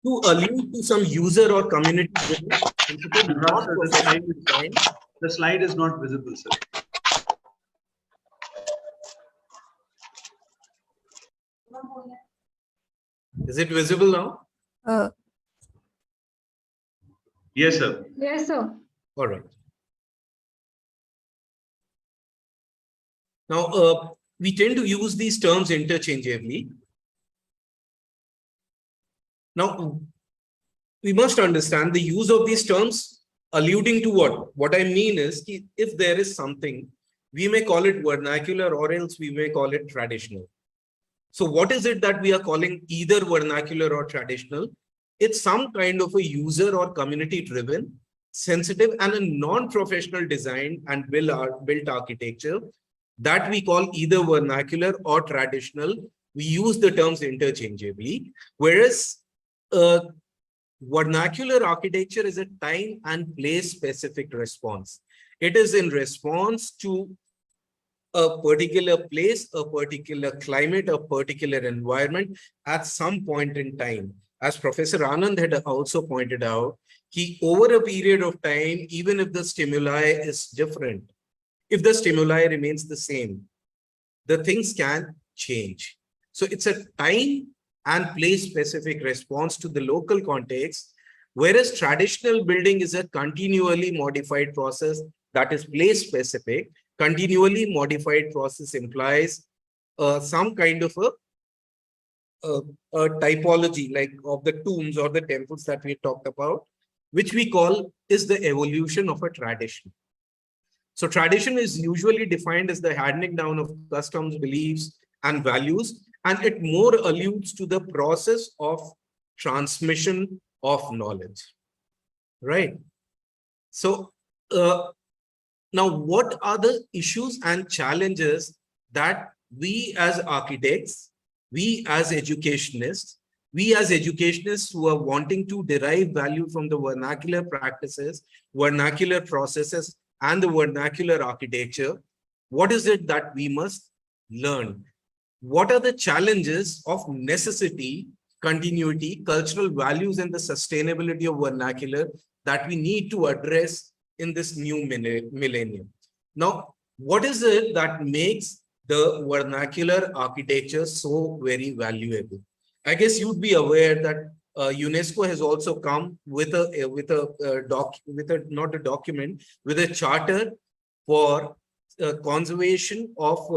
to allude to some user or community. The slide is not visible, sir. Is it visible now? Yes, sir. Yes, sir. All right. Now, we tend to use these terms interchangeably. Now, we must understand the use of these terms alluding to what? What I mean is, if there is something, we may call it vernacular or else we may call it traditional. So what is it that we are calling either vernacular or traditional? It's some kind of a user or community driven, sensitive and a non-professional design and built architecture that we call either vernacular or traditional. We use the terms interchangeably, whereas vernacular architecture is a time and place specific response. It is in response to a particular place, a particular climate, a particular environment at some point in time. As Professor Anand had also pointed out, over a period of time, even if the stimuli is different, if the stimuli remains the same, the things can change. So it's a time and place specific response to the local context, whereas traditional building is a continually modified process that is place specific. Continually modified process implies some kind of a typology like of the tombs or the temples that we talked about, which we call is the evolution of a tradition. So tradition is usually defined as the handing down of customs, beliefs, and values, and it more alludes to the process of transmission of knowledge, right? So now what are the issues and challenges that we as architects, we as educationists who are wanting to derive value from the vernacular practices, vernacular processes, and the vernacular architecture, what is it that we must learn? What are the challenges of necessity, continuity, cultural values, and the sustainability of vernacular that we need to address in this new millennium? Now, what is it that makes the vernacular architecture so very valuable? I guess you'd be aware that UNESCO has also come with a charter for conservation of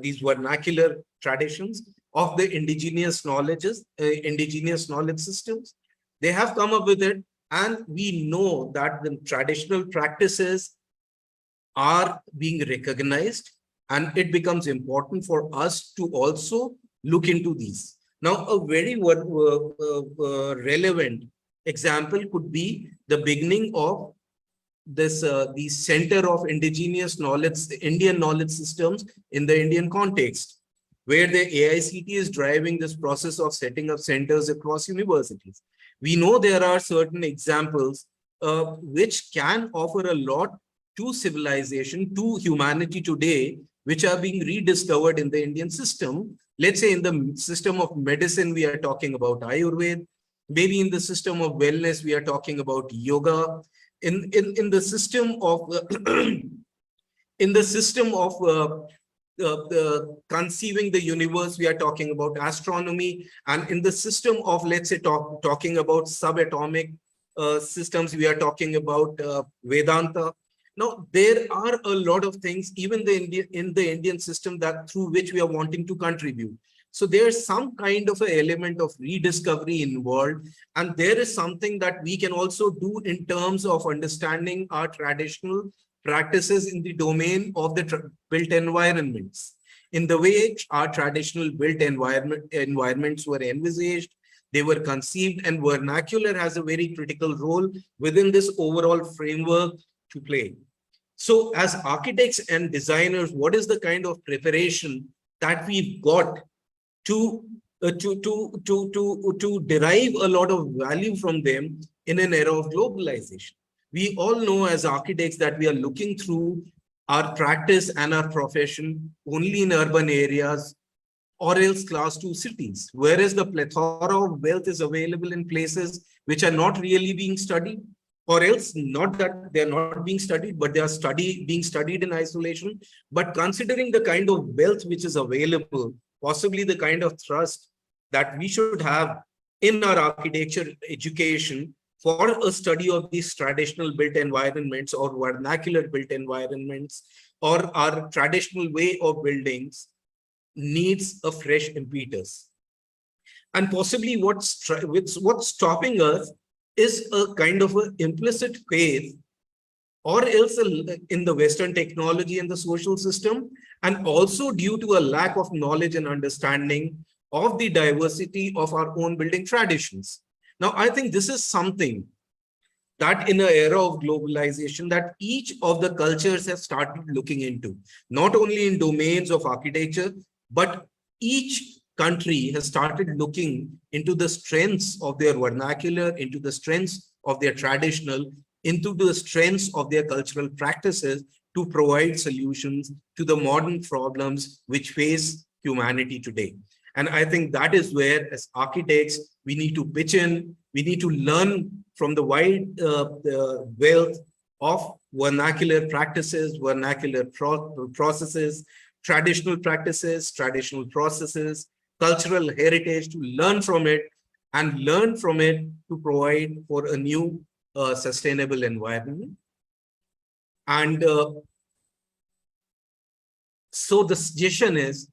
these vernacular traditions of the indigenous knowledge systems. They have come up with it, and we know that the traditional practices are being recognized, and it becomes important for us to also look into these. Now, a very relevant example could be the beginning of this the Center of Indigenous Knowledge, the Indian knowledge systems in the Indian context, where the AICT is driving this process of setting up centers across universities. We know there are certain examples which can offer a lot to civilization, to humanity today, which are being rediscovered in the Indian system. Let's say in the system of medicine, we are talking about Ayurveda. Maybe in the system of wellness, we are talking about yoga. In the system of conceiving the universe, we are talking about astronomy. And in the system of, let's say, talking about subatomic systems, we are talking about Vedanta. Now, there are a lot of things, even in the Indian system, that through which we are wanting to contribute. So there's some kind of an element of rediscovery involved. And there is something that we can also do in terms of understanding our traditional practices in the domain of the built environments. In the way our traditional built environments were envisaged, they were conceived, and vernacular has a very critical role within this overall framework to play. So as architects and designers, what is the kind of preparation that we've got to derive a lot of value from them in an era of globalization? We all know as architects that we are looking through our practice and our profession only in urban areas or else class 2 cities, whereas the plethora of wealth is available in places which are not really being studied, or else not that they're not being studied, but they are being studied in isolation. But considering the kind of wealth which is available, possibly the kind of thrust that we should have in our architecture education for a study of these traditional built environments or vernacular built environments or our traditional way of buildings needs a fresh impetus. And possibly what's stopping us is a kind of an implicit faith, or else in the Western technology and the social system, and also due to a lack of knowledge and understanding of the diversity of our own building traditions. Now, I think this is something that in an era of globalization that each of the cultures have started looking into, not only in domains of architecture, but each country has started looking into the strengths of their vernacular, into the strengths of their traditional, into the strengths of their cultural practices to provide solutions to the modern problems which face humanity today. And I think that is where, as architects, we need to pitch in. We need to learn from the wide wealth of vernacular practices, vernacular processes, traditional practices, traditional processes, cultural heritage, to learn from it and learn from it to provide for a new sustainable environment. And so the suggestion is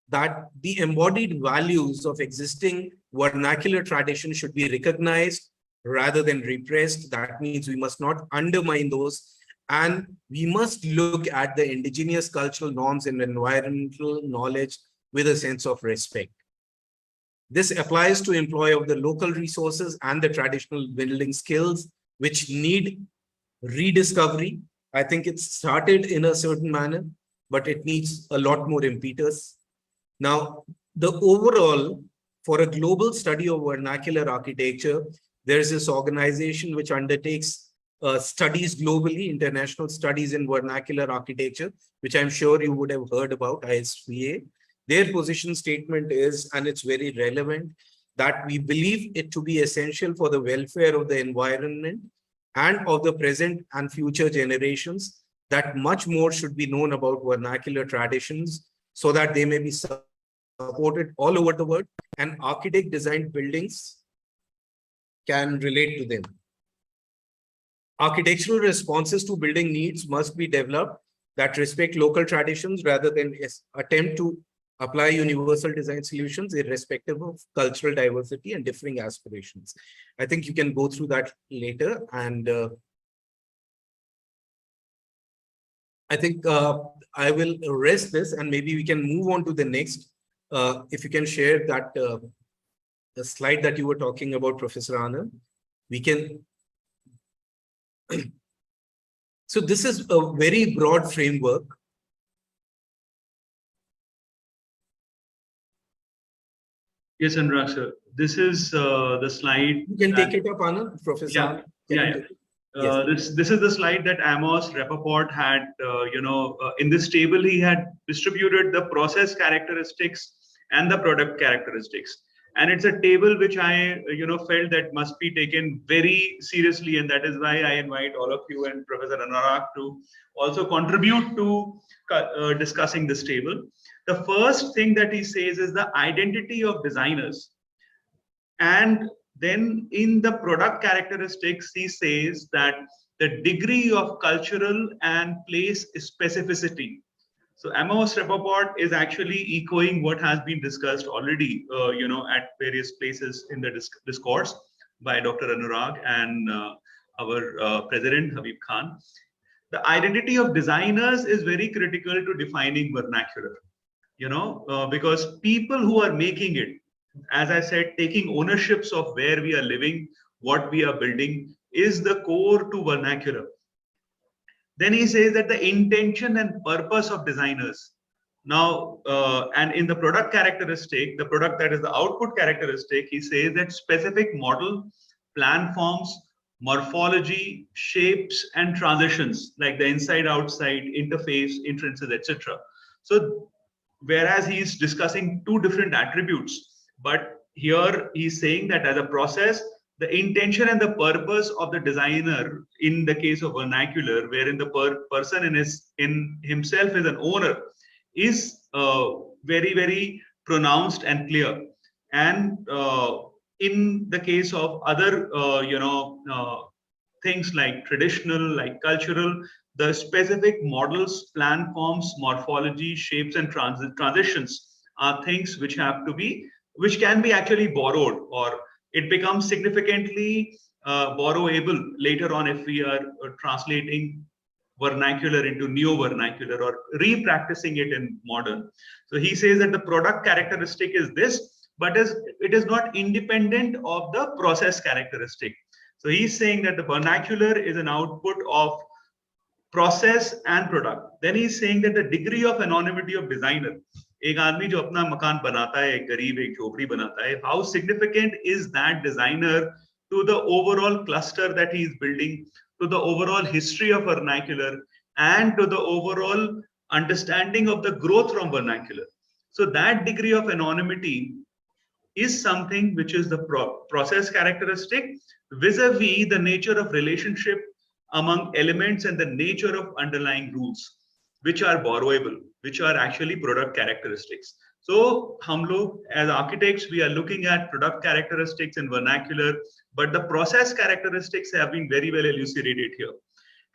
that the embodied values of existing vernacular tradition should be recognized rather than repressed. That means we must not undermine those, and we must look at the indigenous cultural norms and environmental knowledge with a sense of respect. This applies to employ of the local resources and the traditional building skills, which need rediscovery. I think it started in a certain manner, but it needs a lot more impetus. Now, the overall, for a global study of vernacular architecture, there's this organization which undertakes studies globally, international studies in vernacular architecture, which I'm sure you would have heard about, ISVA. Their position statement is, and it's very relevant, that we believe it to be essential for the welfare of the environment and of the present and future generations that much more should be known about vernacular traditions so that they may be supported all over the world and architect designed buildings can relate to them. Architectural responses to building needs must be developed that respect local traditions rather than attempt to apply universal design solutions irrespective of cultural diversity and differing aspirations. I think you can go through that later, and I think I will rest this and maybe we can move on to the next. If you can share that the slide that you were talking about, Professor Anand, we can. So this is a very broad framework. Yes, Anurag, sir. This is the slide. You can take it up, Anand, Professor. Yeah, Anand. Yeah. This is the slide that Amos Rappaport had, in this table, he had distributed the process characteristics and the product characteristics. And it's a table which I, felt that must be taken very seriously. And that is why I invite all of you and Professor Anurag to also contribute to discussing this table. The first thing that he says is the identity of designers. And then in the product characteristics, he says that the degree of cultural and place specificity. So Amos Rappaport is actually echoing what has been discussed already, at various places in the discourse by Dr. Anurag and our president, Habib Khan. The identity of designers is very critical to defining vernacular, because people who are making it, as I said, taking ownerships of where we are living, what we are building, is the core to vernacular. Then he says that the intention and purpose of designers. Now, and in the product characteristic, the product that is the output characteristic, he says that specific model, plan forms, morphology, shapes, and transitions, like the inside, outside, interface, entrances, etc. So, whereas he is discussing two different attributes, but here he's saying that as a process, the intention and the purpose of the designer in the case of vernacular, wherein the person in himself is an owner, is very, very pronounced and clear. And in the case of other, things like traditional, like cultural, the specific models, plan forms, morphology, shapes, and transitions are things which which can be actually borrowed, or it becomes significantly borrowable later on if we are translating vernacular into neo-vernacular or repracticing it in modern. So he says that the product characteristic is this, but it is not independent of the process characteristic. So he's saying that the vernacular is an output of process and product. Then he's saying that the degree of anonymity of designer, एक आदमी जो अपना मकान बनाता है, एक गरीब एक झोपड़ी बनाता है, how significant is that designer to the overall cluster that he is building, to the overall history of vernacular, and to the overall understanding of the growth from vernacular. So that degree of anonymity is something which is the process characteristic vis-a-vis the nature of relationship among elements and the nature of underlying rules, which are borrowable, which are actually product characteristics. So, hum log as architects, we are looking at product characteristics and vernacular, but the process characteristics have been very well elucidated here.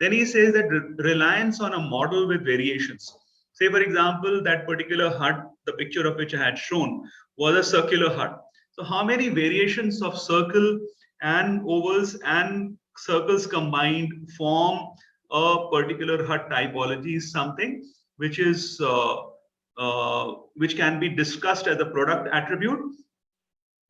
Then he says that reliance on a model with variations. Say, for example, that particular hut, the picture of which I had shown, was a circular hut. So, how many variations of circle and ovals and circles combined form a particular hut typology is something which is which can be discussed as a product attribute,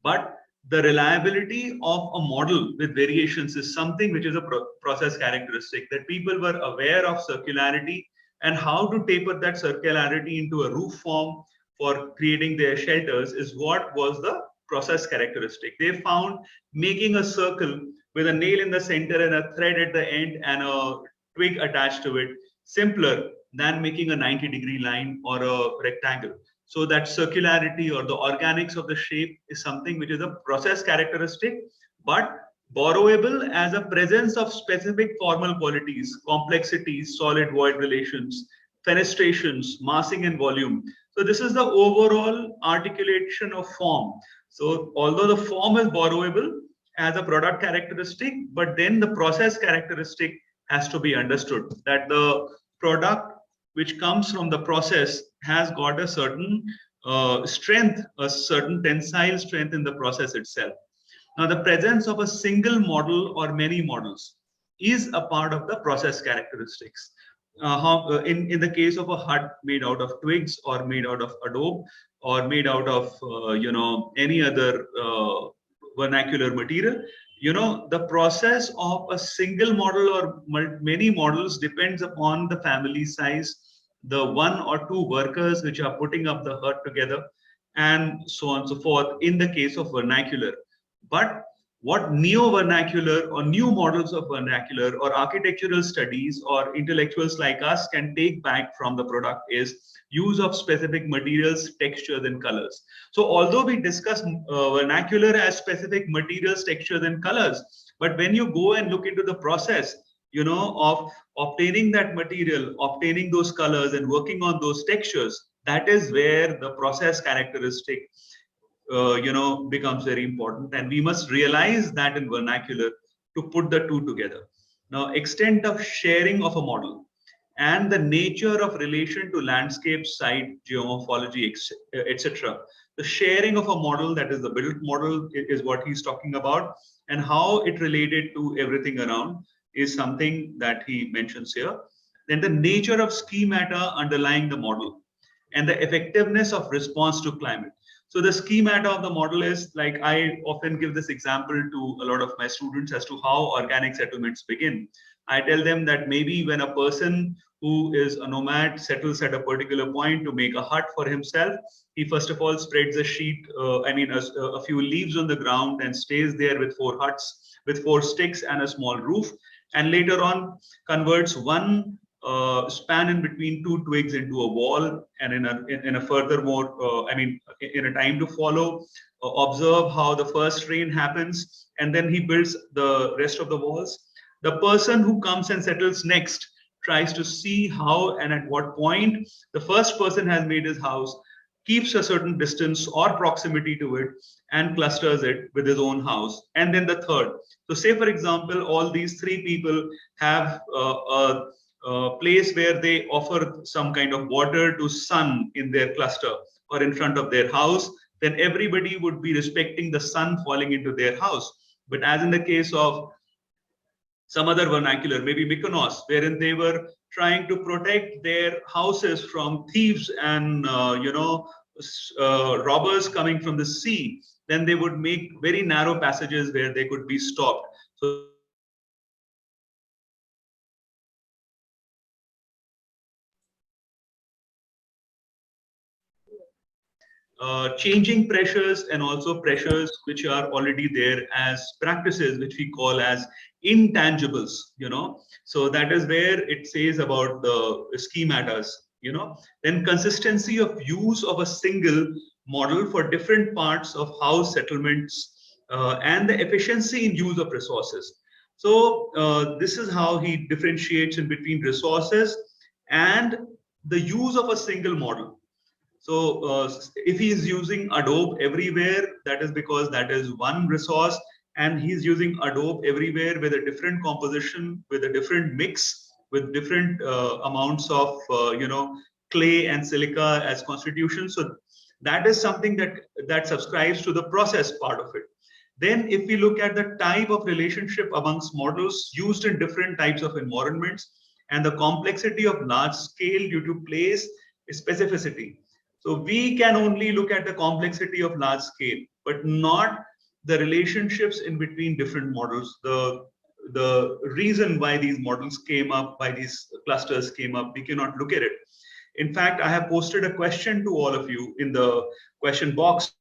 but the reliability of a model with variations is something which is a process characteristic, that people were aware of circularity and how to taper that circularity into a roof form for creating their shelters is what was the process characteristic. They found making a circle with a nail in the center and a thread at the end and a twig attached to it simpler than making a 90-degree line or a rectangle. So that circularity or the organics of the shape is something which is a process characteristic, but borrowable as a presence of specific formal qualities, complexities, solid void relations, fenestrations, massing and volume. So this is the overall articulation of form. So although the form is borrowable as a product characteristic, but then the process characteristic has to be understood, that the product which comes from the process has got a certain strength, a certain tensile strength in the process itself. Now, the presence of a single model or many models is a part of the process characteristics. In the case of a hut made out of twigs or made out of adobe or made out of any other vernacular material, the process of a single model or many models depends upon the family size, the one or two workers which are putting up the hut together, and so on and so forth in the case of vernacular. But what neo-vernacular or new models of vernacular or architectural studies or intellectuals like us can take back from the product is use of specific materials, textures, and colors. So although we discuss vernacular as specific materials, textures, and colors, but when you go and look into the process, of obtaining that material, obtaining those colors and working on those textures, that is where the process characteristic becomes very important. And we must realize that in vernacular to put the two together. Now, extent of sharing of a model and the nature of relation to landscape, site, geomorphology, etc. The sharing of a model, that is the built model, is what he's talking about, and how it related to everything around is something that he mentions here. Then the nature of schemata underlying the model and the effectiveness of response to climate. So the schemata of the model is, like I often give this example to a lot of my students as to how organic settlements begin. I tell them that maybe when a person who is a nomad settles at a particular point to make a hut for himself, he first of all spreads a sheet, a few leaves on the ground and stays there with 4 huts, with 4 sticks and a small roof. And later on converts one span in between 2 twigs into a wall, and in a furthermore, in a time to follow, observe how the first rain happens, and then he builds the rest of the walls. The person who comes and settles next tries to see how and at what point the first person has made his house, keeps a certain distance or proximity to it, and clusters it with his own house. And then the third. So say, for example, all these 3 people have a place where they offer some kind of water to sun in their cluster or in front of their house, then everybody would be respecting the sun falling into their house. But as in the case of some other vernacular, maybe Mykonos, wherein they were trying to protect their houses from thieves and robbers coming from the sea, then they would make very narrow passages where they could be stopped. So changing pressures and also pressures which are already there as practices, which we call as intangibles, So that is where it says about the schematas. Then consistency of use of a single model for different parts of house settlements, and the efficiency in use of resources. So this is how he differentiates in between resources and the use of a single model. So if he is using Adobe everywhere, that is because that is one resource, and he's using Adobe everywhere with a different composition, with a different mix, with different amounts of clay and silica as constitution. So that is something that subscribes to the process part of it. Then if we look at the type of relationship amongst models used in different types of environments and the complexity of large scale due to place specificity. So we can only look at the complexity of large scale, but not the relationships in between different models. The reason why these models came up, why these clusters came up, we cannot look at it. In fact, I have posted a question to all of you in the question box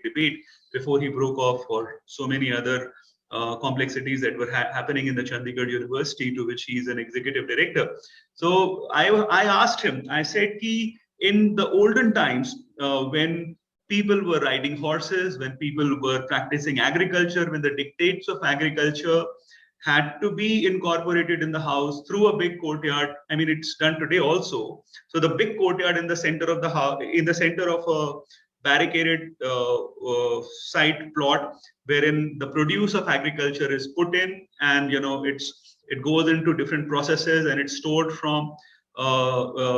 debate before he broke off for so many other complexities that were happening in the Chandigarh University, to which he is an executive director. So I asked him, I said, in the olden times, when people were riding horses, when people were practicing agriculture, when the dictates of agriculture had to be incorporated in the house through a big courtyard. I mean, it's done today also. So the big courtyard in the center of the house, in the center of a barricaded site plot, wherein the produce of agriculture is put in, and it goes into different processes, and it's stored from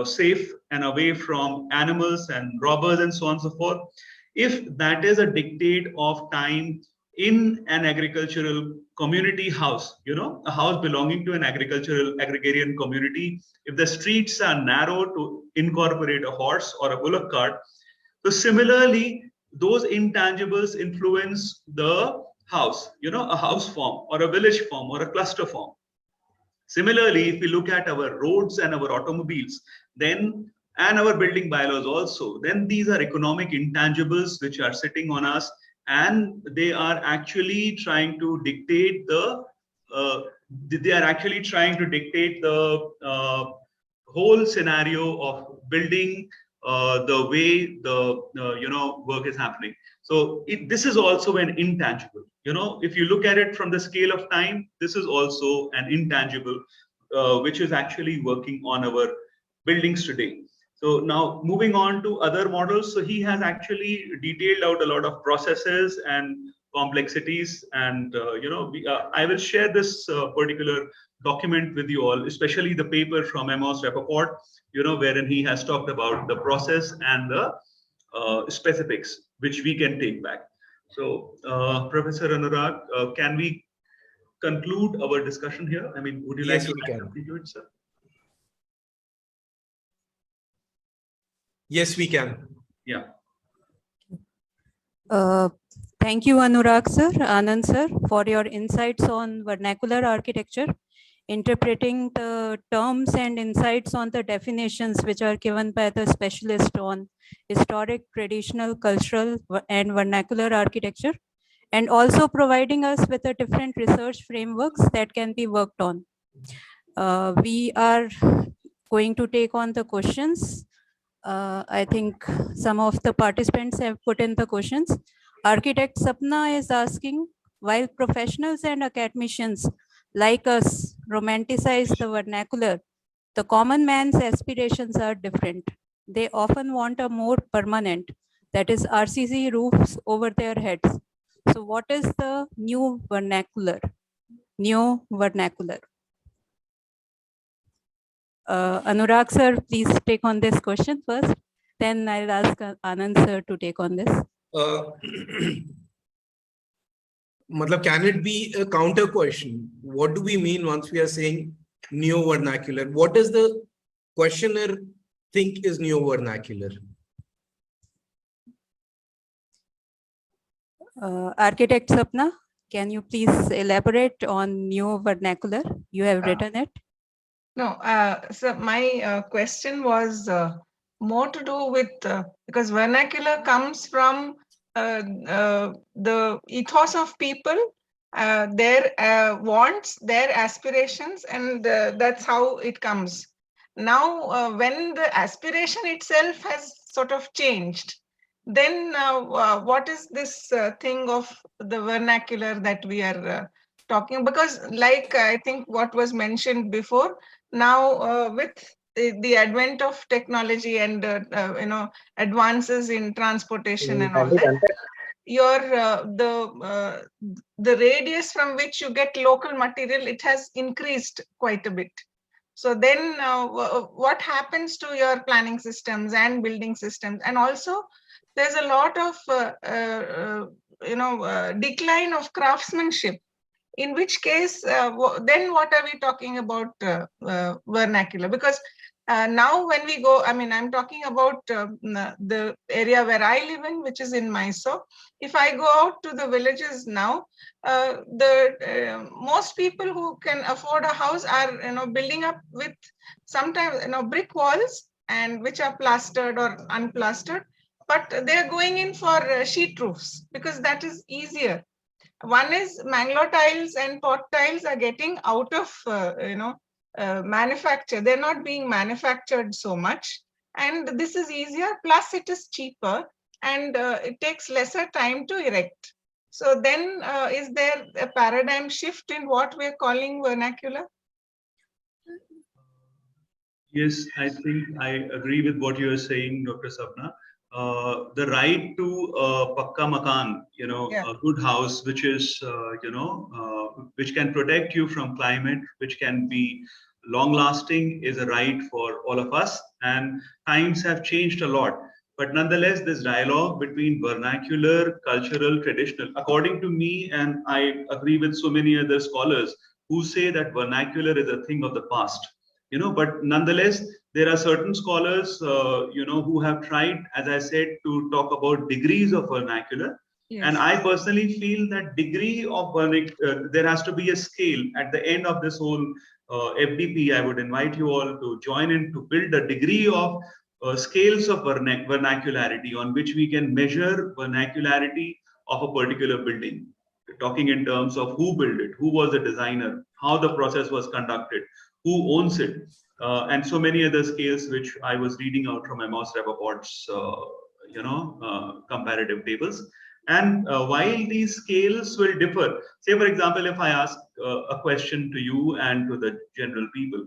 safe and away from animals and robbers and so on and so forth. If that is a dictate of time in an agricultural community house, a house belonging to an agricultural agrarian community, if the streets are narrow to incorporate a horse or a bullock cart, so similarly, those intangibles influence the house, a house form or a village form or a cluster form. Similarly, if we look at our roads and our automobiles, then and our building bylaws also, then these are economic intangibles which are sitting on us, and they are actually trying to dictate the whole scenario of building the way the work is happening. So this is also an intangible. If you look at it from the scale of time, this is also an intangible which is actually working on our buildings today. So now moving on to other models. So he has actually detailed out a lot of processes and complexities, and I will share this particular document with you all, especially the paper from Amos Rappaport, wherein he has talked about the process and the specifics, which we can take back. So, Professor Anurag, can we conclude our discussion here? I mean, would you like to continue it, sir? Yes, we can. Yeah. Thank you, Anurag sir, Anand sir, for your insights on vernacular architecture, interpreting the terms and insights on the definitions which are given by the specialist on historic, traditional, cultural, and vernacular architecture, and also providing us with the different research frameworks that can be worked on. We are going to take on the questions. I think some of the participants have put in the questions. Architect Sapna is asking, while professionals and academicians like us romanticize the vernacular, the common man's aspirations are different. They often want a more permanent, that is RCC roofs over their heads. So what is the new vernacular? New vernacular. Anurag sir, please take on this question first. Then I'll ask Anand sir to take on this. Can it be a counter question? What do we mean once we are saying new vernacular? What does the questioner think is new vernacular? Architect Sapna, can you please elaborate on new vernacular? You have written it. No, so my question was more to do with, because vernacular comes from the ethos of people their wants, their aspirations, and that's how it comes. Now, when the aspiration itself has sort of changed, then what is this thing of the vernacular that we are talking? Because, like I think what was mentioned before, now with the advent of technology and advances in transportation and all that, your the radius from which you get local material, it has increased quite a bit. So then what happens to your planning systems and building systems? And also there's a lot of decline of craftsmanship, in which case then what are we talking about vernacular? Because now when we go, I mean, I'm talking about the area where I live in, which is in Mysore. If I go out to the villages now, most people who can afford a house are building up with sometimes brick walls, and which are plastered or unplastered, but they're going in for sheet roofs because that is easier. One is Mangalore tiles and pot tiles are getting out of manufacture. They're not being manufactured so much, and this is easier. Plus, it is cheaper, and it takes lesser time to erect. So then, is there a paradigm shift in what we're calling vernacular? Yes, I think I agree with what you are saying, Dr. Sapna. The right to pakka makan, a good house, which is, which can protect you from climate, which can be long lasting, is a right for all of us. And times have changed a lot. But nonetheless, this dialogue between vernacular, cultural, traditional, according to me, and I agree with so many other scholars who say that vernacular is a thing of the past. But nonetheless, there are certain scholars, who have tried, as I said, to talk about degrees of vernacular. Yes. And I personally feel that degree of vernacular, there has to be a scale. At the end of this whole FDP, I would invite you all to join in to build a degree of scales of vernacularity on which we can measure vernacularity of a particular building. Talking in terms of who built it, who was the designer, how the process was conducted, who owns it, and so many other scales which I was reading out from Amos Rappaport's, comparative tables. And while these scales will differ, say for example, if I ask a question to you and to the general people,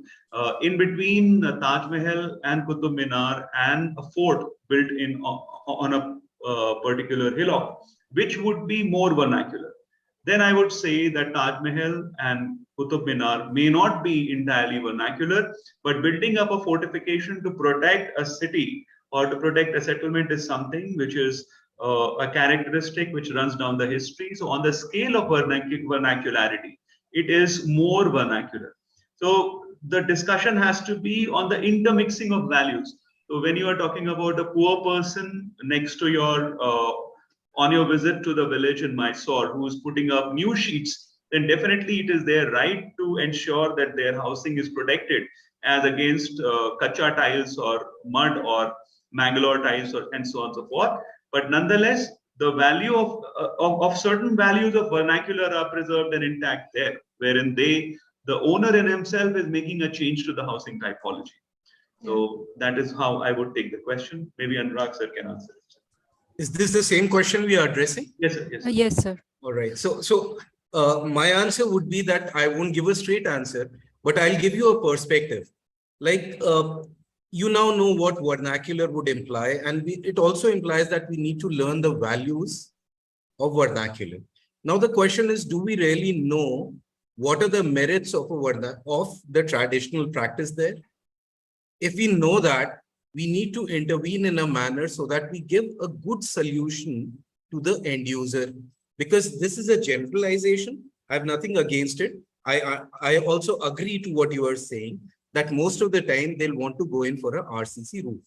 in between Taj Mahal and Qutub Minar and a fort built on a particular hillock, which would be more vernacular? Then I would say that Taj Mahal and Qutub Minar may not be entirely vernacular, but building up a fortification to protect a city or to protect a settlement is something which is a characteristic which runs down the history. So on the scale of vernacularity, it is more vernacular. So the discussion has to be on the intermixing of values. So when you are talking about a poor person next to your on your visit to the village in Mysore who is putting up new sheets, then definitely it is their right to ensure that their housing is protected as against kacha tiles or mud or Mangalore tiles and so on and so forth. But nonetheless, the value of certain values of vernacular are preserved and intact there, wherein the owner in himself is making a change to the housing typology. So that is how I would take the question. Maybe Anurag sir can answer it. Is this the same question we are addressing? Yes, sir. Yes, sir. Yes, sir. All right. So my answer would be that I won't give a straight answer, but I'll give you a perspective. Like you now know what vernacular would imply, and it also implies that we need to learn the values of vernacular. Now the question is, do we really know what are the merits of the traditional practice there? If we know that, we need to intervene in a manner so that we give a good solution to the end user, because this is a generalization. I have nothing against it. I also agree to what you are saying, that most of the time they'll want to go in for a RCC roof.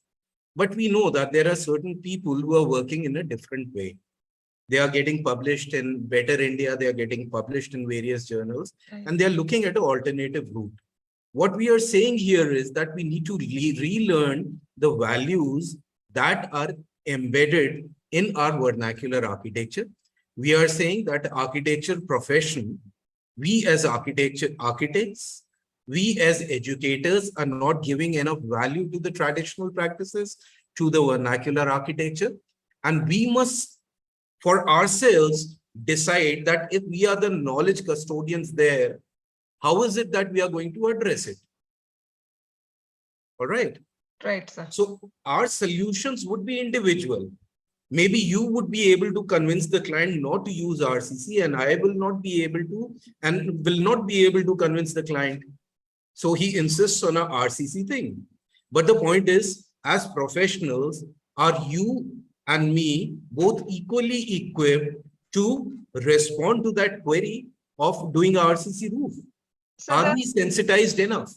But we know that there are certain people who are working in a different way. They are getting published in Better India, they are getting published in various journals, and they are looking at an alternative route. What we are saying here is that we need to relearn the values that are embedded in our vernacular architecture. We are saying that architecture profession, we as architects, we as educators are not giving enough value to the traditional practices, to the vernacular architecture. And we must, for ourselves, decide that if we are the knowledge custodians there, how is it that we are going to address it? All right. Right, sir. So our solutions would be individual. Maybe you would be able to convince the client not to use RCC, and I will not be able to, and will not be able to convince the client. So he insists on a RCC thing. But the point is, as professionals, are you and me both equally equipped to respond to that query of doing a RCC roof? So Are we sensitized enough?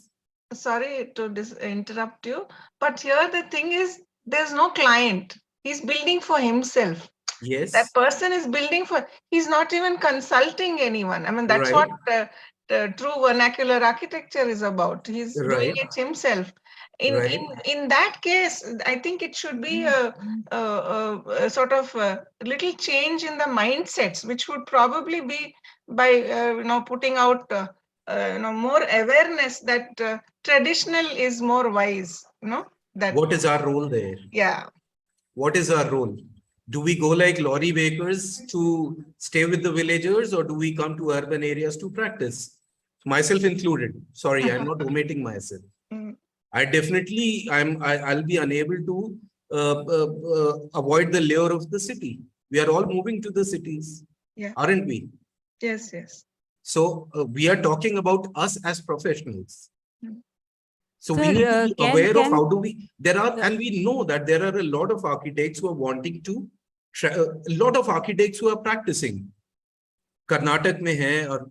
sorry to interrupt you, but here the thing is, there's no client. He's building for himself. Yes. That person is building for, he's not even consulting anyone. I mean, that's Right. what the true vernacular architecture is about. He's doing Right. it himself. Right. In that case, I think it should be a sort of a little change in the mindsets, which would probably be by putting out more awareness that traditional is more wise. That What is our role there? yeah. What is our role? Do we go like lorry bakers to stay with the villagers, or do we come to urban areas to practice? Myself included. Sorry, I'm not omitting myself. I definitely, I'll be unable to avoid the layer of the city. We are all moving to the cities, aren't we? Yes, yes. So we are talking about us as professionals. So Sir, we need to be aware of how do we, and we know that there are a lot of architects who are wanting to, a lot of architects who are practicing. Karnataka mein hai, or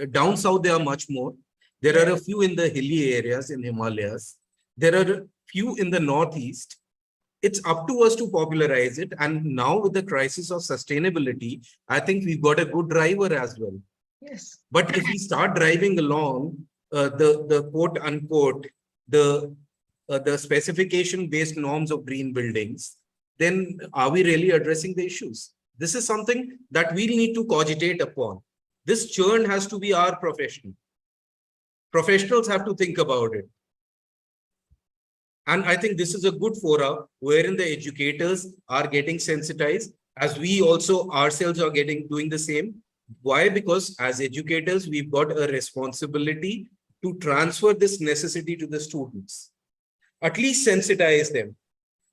down south there are much more. There are a few in the hilly areas in Himalayas. There are a few in the northeast. It's up to us to popularize it. And now with the crisis of sustainability, I think we've got a good driver as well. Yes. But if we start driving along the quote unquote, the specification based norms of green buildings, then are we really addressing the issues? This is something that we need to cogitate upon. This churn has to be our profession. Professionals have to think about it. And I think this is a good forum wherein the educators are getting sensitized, as we also ourselves are doing the same. Why? Because as educators, we've got a responsibility to transfer this necessity to the students. At least sensitize them.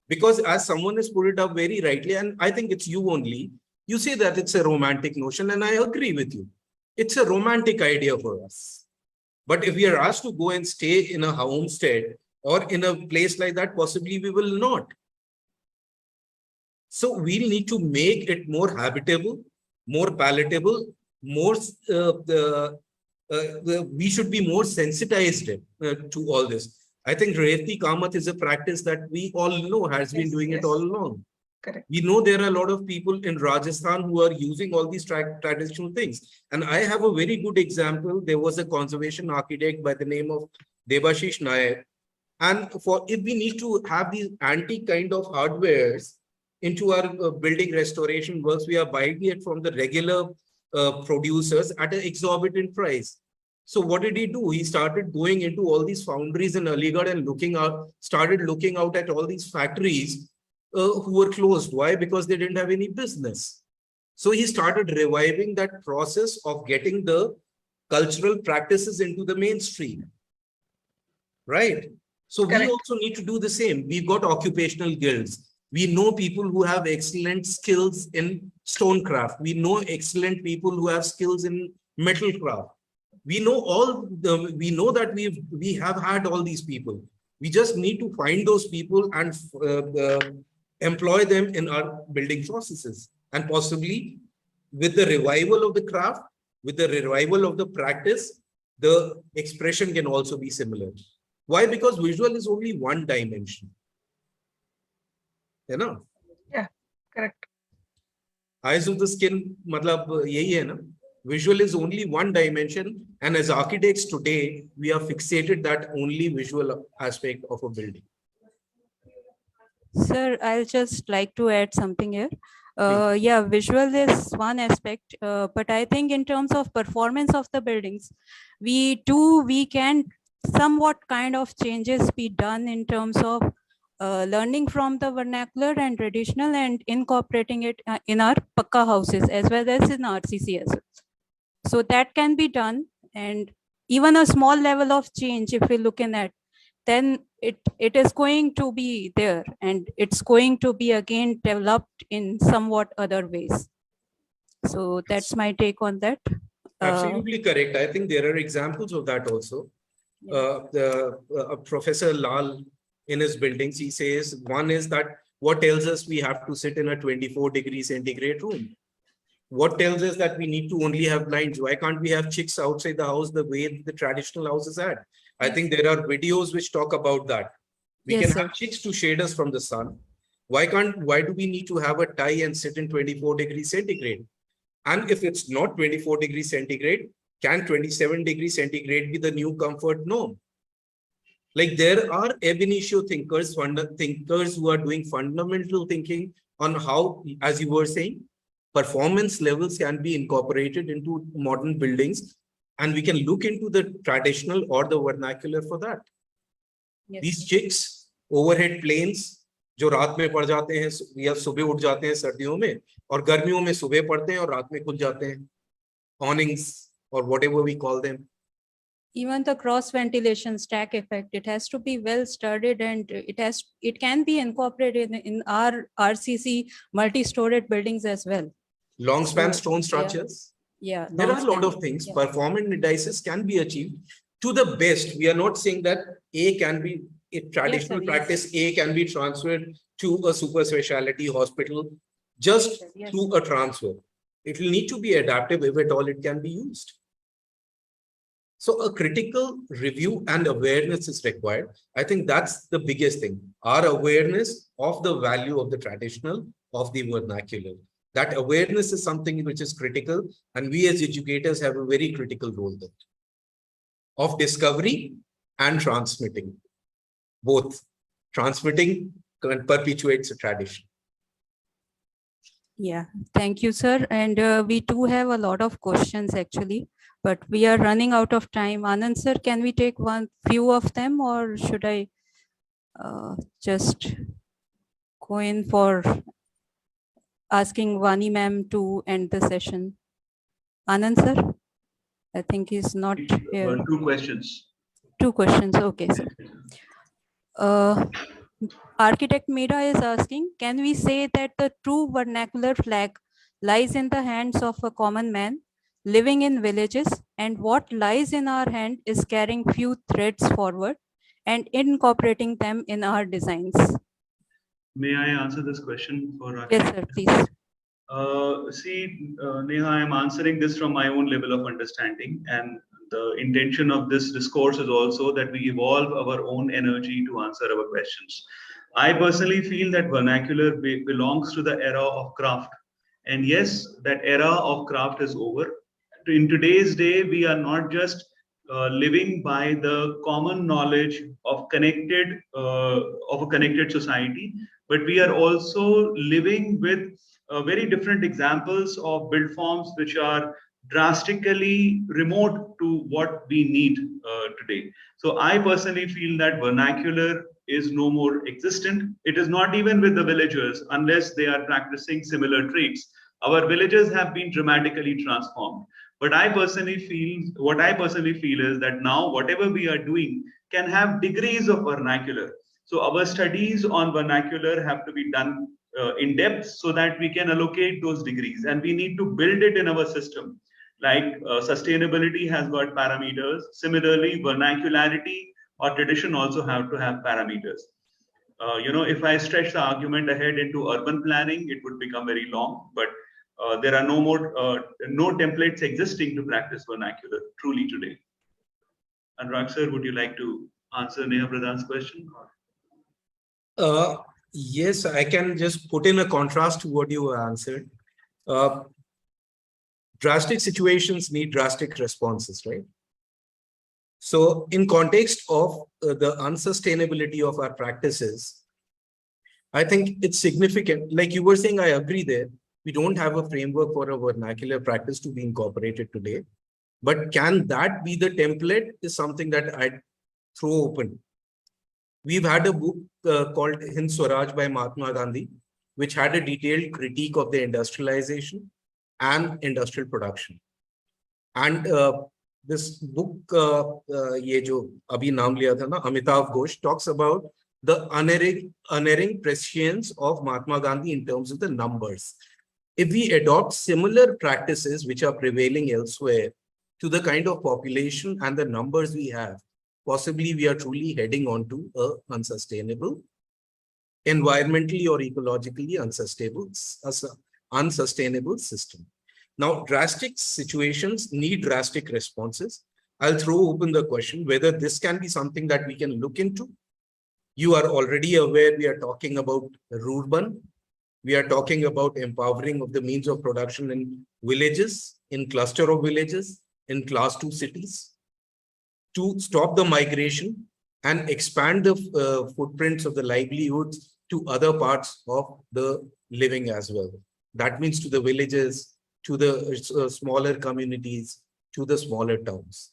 Because as someone has put it up very rightly, and I think it's you only, you say that it's a romantic notion, and I agree with you. It's a romantic idea for us. But if we are asked to go and stay in a homestead or in a place like that, possibly we will not. So we need to make it more habitable, more palatable, more we should be more sensitized to all this. I think Reti Kamath is a practice that we all know has been doing it all along. Correct. We know there are a lot of people in Rajasthan who are using all these traditional things. And I have a very good example. There was a conservation architect by the name of Debashish Nayak. And if we need to have these antique kind of hardwares into our building restoration works, we are buying it from the regular producers at an exorbitant price. So what did he do? He started going into all these foundries in Aligarh and started looking out at all these factories who were closed. Why? Because they didn't have any business. So he started reviving that process of getting the cultural practices into the mainstream. Right? So we also need to do the same. We've got occupational guilds. We know people who have excellent skills in stonecraft. We know excellent people who have skills in metal craft. We know we know that we have had all these people. We just need to find those people and employ them in our building processes. And possibly with the revival of the craft, with the revival of the practice, the expression can also be similar. Why? Because visual is only one dimension. You know? Yeah, correct. Eyes of the skin, matlab yahi hai na? Visual is only one dimension, and as architects today, we are fixated that only visual aspect of a building. Sir, I'll just like to add something here. Yeah, visual is one aspect, but I think in terms of performance of the buildings, we can somewhat kind of changes be done in terms of learning from the vernacular and traditional and incorporating it in our Pakka houses as well as in RCC as well. So that can be done, and even a small level of change, if we're looking at, then it is going to be there and it's going to be again developed in somewhat other ways. So that's my take on that. Absolutely correct. I think there are examples of that also. Professor Lal, in his buildings, he says one is that what tells us we have to sit in a 24-degree centigrade room? What tells us that we need to only have blinds? Why can't we have chicks outside the house the way the traditional houses had? I think there are videos which talk about that. We can have chicks to shade us from the sun. Why do we need to have a tie and sit in 24 degrees centigrade? And if it's not 24 degrees centigrade, can 27 degrees centigrade be the new comfort norm? Like there are ab initio thinkers who are doing fundamental thinking on how, as you were saying, performance levels can be incorporated into modern buildings, and we can look into the traditional or the vernacular for that. Yes. These chicks, overhead planes, जो रात में पड़ जाते हैं या सुबह उठ जाते हैं सर्दियों में, और गर्मियों में सुबह पड़ते हैं और रात में खुल जाते हैं, awnings or whatever we call them. Even the cross ventilation stack effect, it has to be well studied, and it can be incorporated in our RCC multi-storied buildings as well. Long span stone structures. Yeah, there are a lot of things. Yeah. Performance indices can be achieved to the best. We are not saying that A can be a traditional practice. A can be transferred to a super specialty hospital just through a transfer. It will need to be adaptive if at all it can be used. So a critical review and awareness is required. I think that's the biggest thing. Our awareness of the value of the traditional, of the vernacular. That awareness is something which is critical, and we as educators have a very critical role there of discovery and transmitting. Both transmitting perpetuates a tradition. Yeah, thank you, sir. And we do have a lot of questions actually, but we are running out of time. Anand sir, can we take few of them, or should I just go in for asking Vani ma'am to end the session? Anand sir, I think he's not here. Two questions. Two questions, okay, sir. Architect Meera is asking, can we say that the true vernacular flag lies in the hands of a common man living in villages, and what lies in our hand is carrying few threads forward and incorporating them in our designs? May I answer this question for Yes, sir, please. Neha, I am answering this from my own level of understanding, and the intention of this discourse is also that we evolve our own energy to answer our questions. I personally feel that vernacular belongs to the era of craft. And yes, that era of craft is over. In today's day, we are not just living by the common knowledge of a connected society, but we are also living with very different examples of build forms which are drastically remote to what we need today. So I personally feel that vernacular is no more existent. It is not even with the villagers unless they are practicing similar traits. Our villages have been dramatically transformed. But what I personally feel is that now whatever we are doing can have degrees of vernacular. So our studies on vernacular have to be done in depth so that we can allocate those degrees, and we need to build it in our system. Like sustainability has got parameters. Similarly, vernacularity or tradition also have to have parameters. If I stretch the argument ahead into urban planning, it would become very long, but there are no templates existing to practice vernacular truly today. Anurag sir, would you like to answer Neha Pradhan's question? Yes, I can just put in a contrast to what you answered. Drastic situations need drastic responses, right? So in context of the unsustainability of our practices, I think it's significant. Like you were saying, I agree there. We don't have a framework for a vernacular practice to be incorporated today. But can that be the template is something that I'd throw open. We've had a book called Hind Swaraj by Mahatma Gandhi, which had a detailed critique of the industrialization and industrial production. And this book, ये जो अभी नाम लिया था ना, Amitav Ghosh, talks about the unerring prescience of Mahatma Gandhi in terms of the numbers. If we adopt similar practices which are prevailing elsewhere to the kind of population and the numbers we have, possibly we are truly heading on to an unsustainable, environmentally or ecologically unsustainable system. Now, drastic situations need drastic responses. I'll throw open the question whether this can be something that we can look into. You are already aware we are talking about rural. We are talking about empowering of the means of production in villages, in cluster of villages, in class 2 cities, to stop the migration and expand the footprints of the livelihoods to other parts of the living as well. That means to the villages, to the smaller communities, to the smaller towns.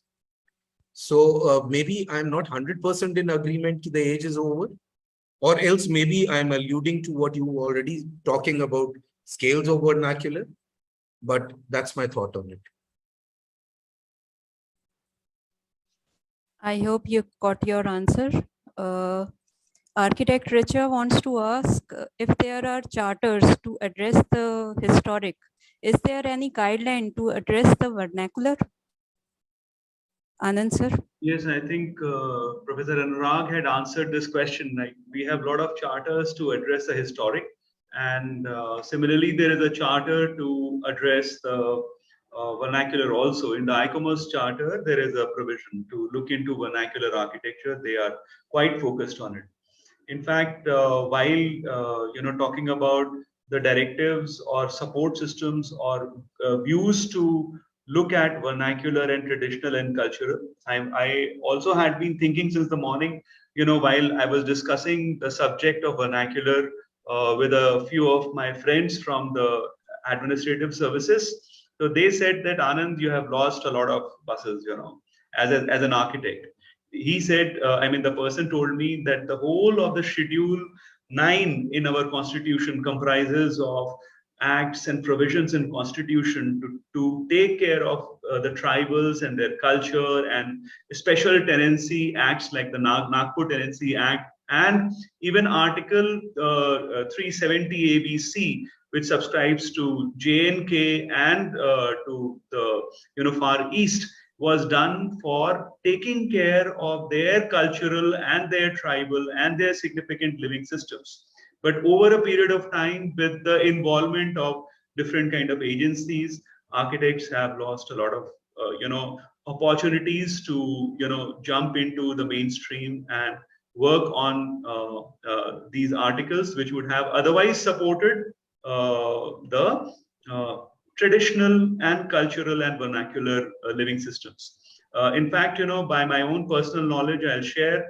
So maybe I'm not 100% in agreement the age is over, or else maybe I'm alluding to what you were already talking about, scales of vernacular, but that's my thought on it. I hope you got your answer. Architect Richa wants to ask if there are charters to address the historic. Is there any guideline to address the vernacular? Anand sir? Yes, I think Professor Anurag had answered this question. Like, we have a lot of charters to address the historic, and similarly, there is a charter to address the vernacular also. In the ICOMOS charter, there is a provision to look into vernacular architecture. They are quite focused on it. In fact, while talking about the directives or support systems or views to look at vernacular and traditional and cultural, I also had been thinking since the morning, while I was discussing the subject of vernacular with a few of my friends from the administrative services. So they said that, Anand, you have lost a lot of buses, as an architect. He said, the person told me that the whole of the schedule 9 in our constitution comprises of acts and provisions in constitution to take care of the tribals and their culture, and special tenancy acts like the Nagpur Tenancy Act, and even Article 370 ABC, which subscribes to J&K and to the Far East, was done for taking care of their cultural and their tribal and their significant living systems. But over a period of time, with the involvement of different kind of agencies, architects have lost a lot of opportunities to jump into the mainstream and work on these articles, which would have otherwise supported the traditional and cultural and vernacular living systems. In fact, by my own personal knowledge, I'll share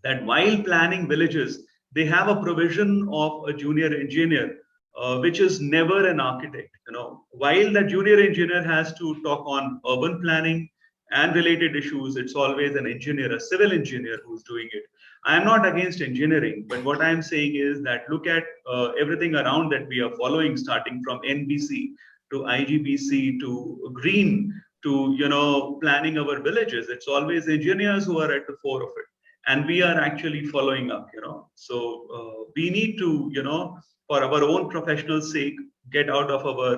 that while planning villages, they have a provision of a junior engineer, which is never an architect. While the junior engineer has to talk on urban planning and related issues, it's always an engineer, a civil engineer, who's doing it. I am not against engineering, but what I'm saying is that look at everything around that we are following, starting from NBC to IGBC to green to planning our villages. It's always engineers who are at the fore of it, and we are actually following up. So we need to for our own professional sake, get out of our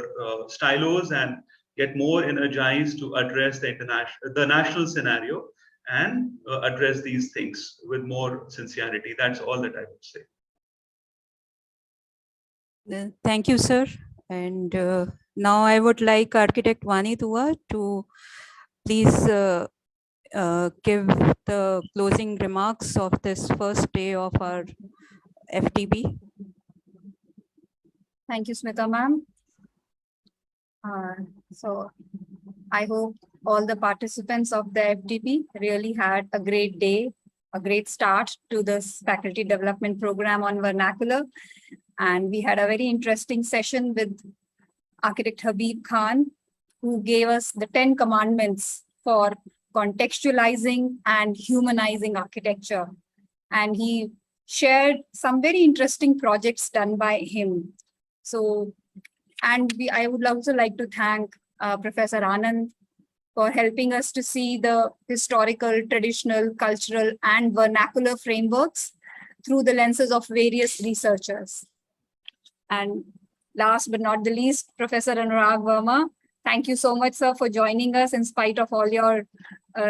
stylos and get more energized to address the national scenario, and address these things with more sincerity. That's all that I would say. Thank you, sir. And now I would like Architect Vani Dua to please give the closing remarks of this first day of our FTP. Thank you, Smita ma'am. So I hope all the participants of the FTP really had a great day, a great start to this faculty development program on vernacular. And we had a very interesting session with architect Habib Khan, who gave us the 10 commandments for contextualizing and humanizing architecture. And he shared some very interesting projects done by him. So, and I would also like to thank Professor Anand for helping us to see the historical, traditional, cultural, and vernacular frameworks through the lenses of various researchers. And last but not the least, Professor Anurag Varma, thank you so much, sir, for joining us in spite of all your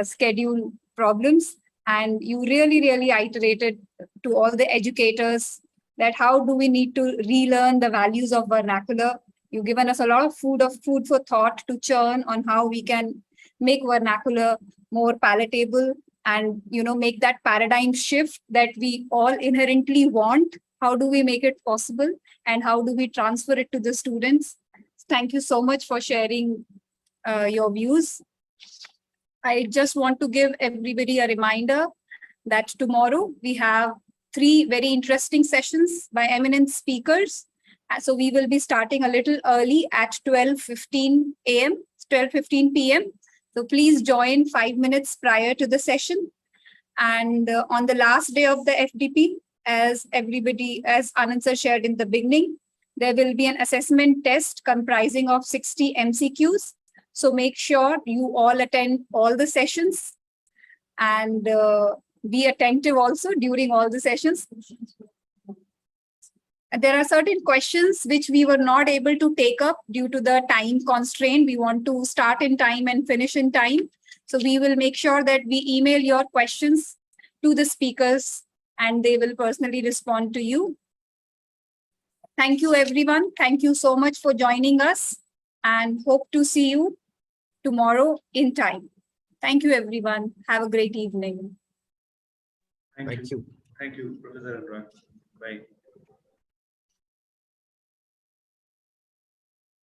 schedule problems. And you really, really iterated to all the educators that how do we need to relearn the values of vernacular. You've given us a lot of food for thought to churn on how we can make vernacular more palatable and make that paradigm shift that we all inherently want. How do we make it possible and how do we transfer it to the students? Thank you so much for sharing your views. I just want to give everybody a reminder that tomorrow we have 3 very interesting sessions by eminent speakers. So we will be starting a little early at 12:15 p.m. So please join 5 minutes prior to the session. And on the last day of the FDP, as Anand sir shared in the beginning, there will be an assessment test comprising of 60 MCQs. So make sure you all attend all the sessions and be attentive also during all the sessions. There are certain questions which we were not able to take up due to the time constraint. We want to start in time and finish in time. So we will make sure that we email your questions to the speakers and they will personally respond to you. Thank you, everyone. Thank you so much for joining us and hope to see you tomorrow in time. Thank you, everyone. Have a great evening. Thank you. Thank you, Professor Anurag. Bye.